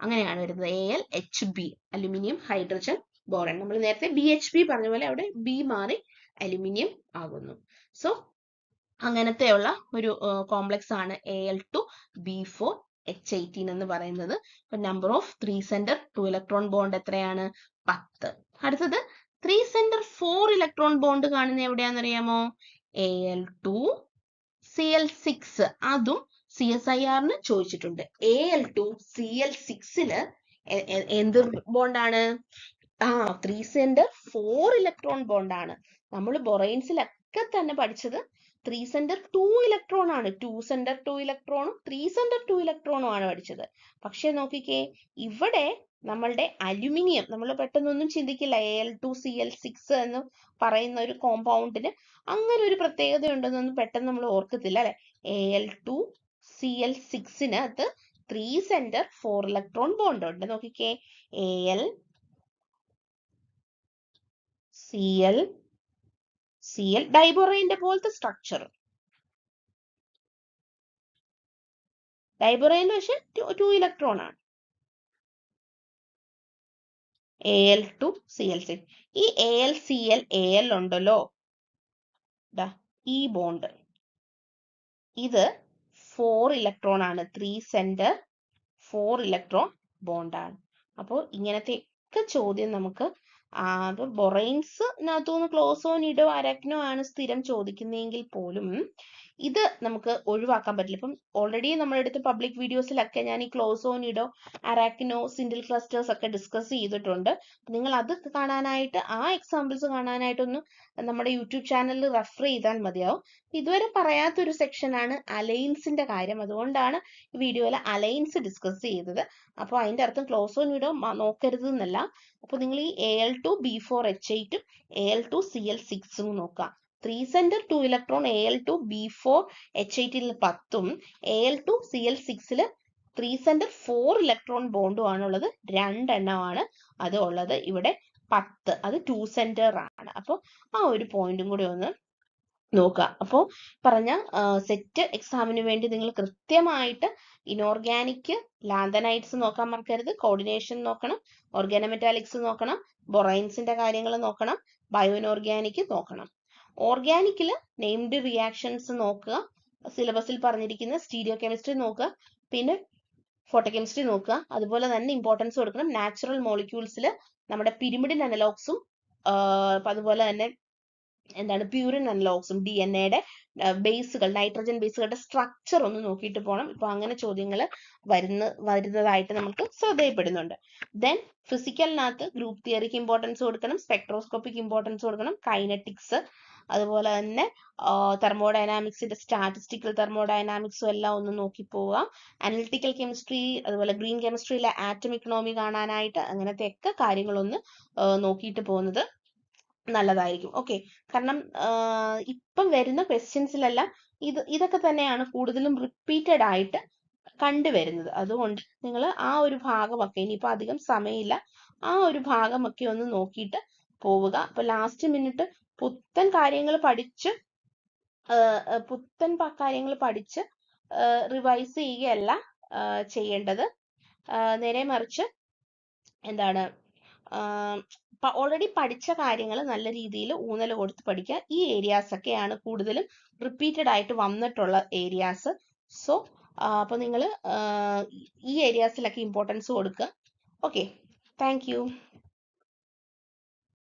അങ്ങനെയാണ് വരുന്നത്. AlHB aluminium hydrogen boron. നമ്മൾ നേരത്തെ BHB പറഞ്ഞ പോലെ അവിടെ B മാറി അലുമിനിയം ആകുന്നു. സോ അങ്ങനത്തെയുള്ള ഒരു കോംപ്ലക്സ് ആണ് Al2B4H18 എന്ന് പറയുന്നത്. Number of 3-center 2-electron bond എത്രയാണ്? 10. അടുത്തത് 3-center 4-electron ബോണ്ട് കാണുന്ന എവിടെയാണെന്നറിയാമോ? Al2Cl6. അതും CSIR-ന് ചോദിച്ചിട്ടുണ്ട്. Al2Cl6-ല് എന്ത് ബോണ്ടാണ്? 3-center 4-electron ബോണ്ടാണ്. നമ്മൾ ബൊറൈൻസിലൊക്കെ തന്നെ പഠിച്ചത് 3-center 2-electron ആണ്. 2-center 2-electronഉം 3-center 2-electronഉം ആണ് പഠിച്ചത്. പക്ഷെ നോക്കിക്കേ, ഇവിടെ നമ്മളുടെ അലുമിനിയം നമ്മൾ പെട്ടെന്നൊന്നും ചിന്തിക്കില്ല Al2Cl6 എന്ന് പറയുന്ന ഒരു കോമ്പൗണ്ടിന് അങ്ങനെ ഒരു പ്രത്യേകത ഉണ്ടെന്നൊന്നും പെട്ടെന്ന് നമ്മൾ ഓർക്കത്തില്ല അല്ലെ? Al2Cl6-ന് അത് 3-center 4-electron ബോണ്ട് ഉണ്ട്. നോക്കിക്കേ, Cl ഡൈബൊറൈന്റെ പോലത്തെ സ്ട്രക്ചർ. ഡൈബൊറൈന് പക്ഷെ 2-electron ആണ്. Al2Cl6. ഈ AlCl ഉണ്ടല്ലോ, ഈ ബോണ്ട്, ഇത് 4-electron ആണ്. 3-center 4-electron ബോണ്ടാണ്. അപ്പോൾ ഇങ്ങനത്തെ ഒക്കെ ചോദ്യം നമുക്ക് ബൊറൈൻസിനകത്തുനിന്ന് ക്ലോസോനിഡോ അരാക്നോ ആണ് സ്ഥിരം ചോദിക്കുന്നതെങ്കിൽ പോലും ഇത് നമുക്ക് ഒഴിവാക്കാൻ പറ്റില്ല. ഇപ്പം ഓൾറെഡി നമ്മളെടുത്ത് പബ്ലിക് വീഡിയോസിലൊക്കെ ഞാൻ ഈ ക്ലോസോനിഡോ അരാക്നോ സിൻഡിൽ ക്ലസ്റ്റേഴ്സ് ഒക്കെ ഡിസ്കസ് ചെയ്തിട്ടുണ്ട്. നിങ്ങൾ അത് കാണാനായിട്ട്, ആ എക്സാമ്പിൾസ് കാണാനായിട്ടൊന്ന് നമ്മുടെ യൂട്യൂബ് ചാനലിൽ റെഫർ ചെയ്താൽ മതിയാവും. ഇതുവരെ പറയാത്തൊരു സെക്ഷനാണ് അലൈൻസിന്റെ കാര്യം. അതുകൊണ്ടാണ് ഈ വീഡിയോയിൽ അലൈൻസ് ഡിസ്കസ് ചെയ്തത്. അപ്പോൾ അതിന്റെ അർത്ഥം ക്ലോസോനിഡോ നോക്കരുത് എന്നല്ല. അപ്പോൾ നിങ്ങൾ ഈ Al2B4H8ഉം Al2Cl6ഉം നോക്കുക. 3-center 2-electron Al2B4H8-ൽ 10ഉം Al2Cl6-ല് 3-center 4-electron ബോണ്ടും ആണുള്ളത്. 2 എണ്ണമാണ് അത് ഉള്ളത്. ഇവിടെ 10, അത് 2-center ആണ്. അപ്പോൾ ആ ഒരു പോയിന്റും കൂടി ഒന്ന് നോക്കുക. അപ്പോൾ പറഞ്ഞ സെറ്റ് എക്സാമിന് വേണ്ടി നിങ്ങൾ കൃത്യമായിട്ട് ഇനോർഗാനിക് ലാന്തനൈറ്റ്സ് നോക്കാൻ മറക്കരുത്. കോർഡിനേഷൻ നോക്കണം, ഓർഗാനോമെറ്റാലിക്സ് നോക്കണം, ബൊറൈൻസിന്റെ കാര്യങ്ങൾ നോക്കണം, ബയോ ഇനോർഗാനിക് നോക്കണം. ഓർഗാനിക്കില് നെയിംഡ് റിയാക്ഷൻസ് നോക്കുക, സിലബസിൽ പറഞ്ഞിരിക്കുന്ന സ്റ്റീരിയോ കെമിസ്ട്രി നോക്കുക, പിന്നെ ഫോട്ടോകെമിസ്ട്രി നോക്കുക. അതുപോലെ തന്നെ ഇമ്പോർട്ടൻസ് കൊടുക്കണം നാച്ചുറൽ മോളിക്യൂൾസിൽ നമ്മുടെ പിരിമിഡിൻ അനലോഗ്സും അതുപോലെ തന്നെ എന്താണ് പ്യൂരിൻ അനലോഗ്സും DNA-യുടെ ബേസുകൾ, നൈട്രജൻ ബേസുകളുടെ സ്ട്രക്ചർ ഒന്ന് നോക്കിയിട്ട് പോകണം. ഇപ്പൊ അങ്ങനെ ചോദ്യങ്ങൾ വരുന്നതായിട്ട് നമുക്ക് ശ്രദ്ധയിൽപ്പെടുന്നുണ്ട്. ദെൻ ഫിസിക്കലിനകത്ത് ഗ്രൂപ്പ് തിയറിക്ക് ഇമ്പോർട്ടൻസ് കൊടുക്കണം, സ്പെക്ട്രോസ്കോപ്പിക്ക് ഇമ്പോർട്ടൻസ് കൊടുക്കണം, കൈനറ്റിക്സ്, അതുപോലെ തന്നെ തെർമോഡൈനാമിക്സിന്റെ സ്റ്റാറ്റിസ്റ്റിക്കൽ തെർമോഡൈനാമിക്സും എല്ലാം ഒന്ന് നോക്കി പോവുക. അനലിറ്റിക്കൽ കെമിസ്ട്രി, അതുപോലെ ഗ്രീൻ കെമിസ്ട്രിയിലെ ആറ്റം ഇക്കണോമി കാണാനായിട്ട് അങ്ങനത്തെ ഒക്കെ കാര്യങ്ങളൊന്ന് നോക്കിയിട്ട് പോകുന്നത് നല്ലതായിരിക്കും. ഓക്കെ, കാരണം ഇപ്പം വരുന്ന ക്വസ്റ്റ്യൻസിലെല്ലാം ഇതൊക്കെ തന്നെയാണ് കൂടുതലും റിപ്പീറ്റഡ് ആയിട്ട് കണ്ടുവരുന്നത്. അതുകൊണ്ട് നിങ്ങൾ ആ ഒരു ഭാഗമൊക്കെ, ഇനിയിപ്പോ അധികം സമയമില്ല, ആ ഒരു ഭാഗമൊക്കെ ഒന്ന് നോക്കിയിട്ട് പോവുക. അപ്പൊ ലാസ്റ്റ് മിനിറ്റ് പുത്തൻ കാര്യങ്ങൾ പഠിച്ച് റിവൈസ് ചെയ്യുകയല്ല ചെയ്യേണ്ടത്. നേരെ മറിച്ച് എന്താണ്, ഓൾറെഡി പഠിച്ച കാര്യങ്ങൾ നല്ല രീതിയിൽ ഊന്നൽ കൊടുത്ത് പഠിക്കുക. ഈ ഏരിയാസ് ഒക്കെയാണ് കൂടുതലും റിപ്പീറ്റഡ് ആയിട്ട് വന്നിട്ടുള്ള ഏരിയാസ്. സോ അപ്പോൾ നിങ്ങൾ ഈ ഏരിയാസിലൊക്കെ ഇമ്പോർട്ടൻസ് കൊടുക്കുക. Okay, thank you.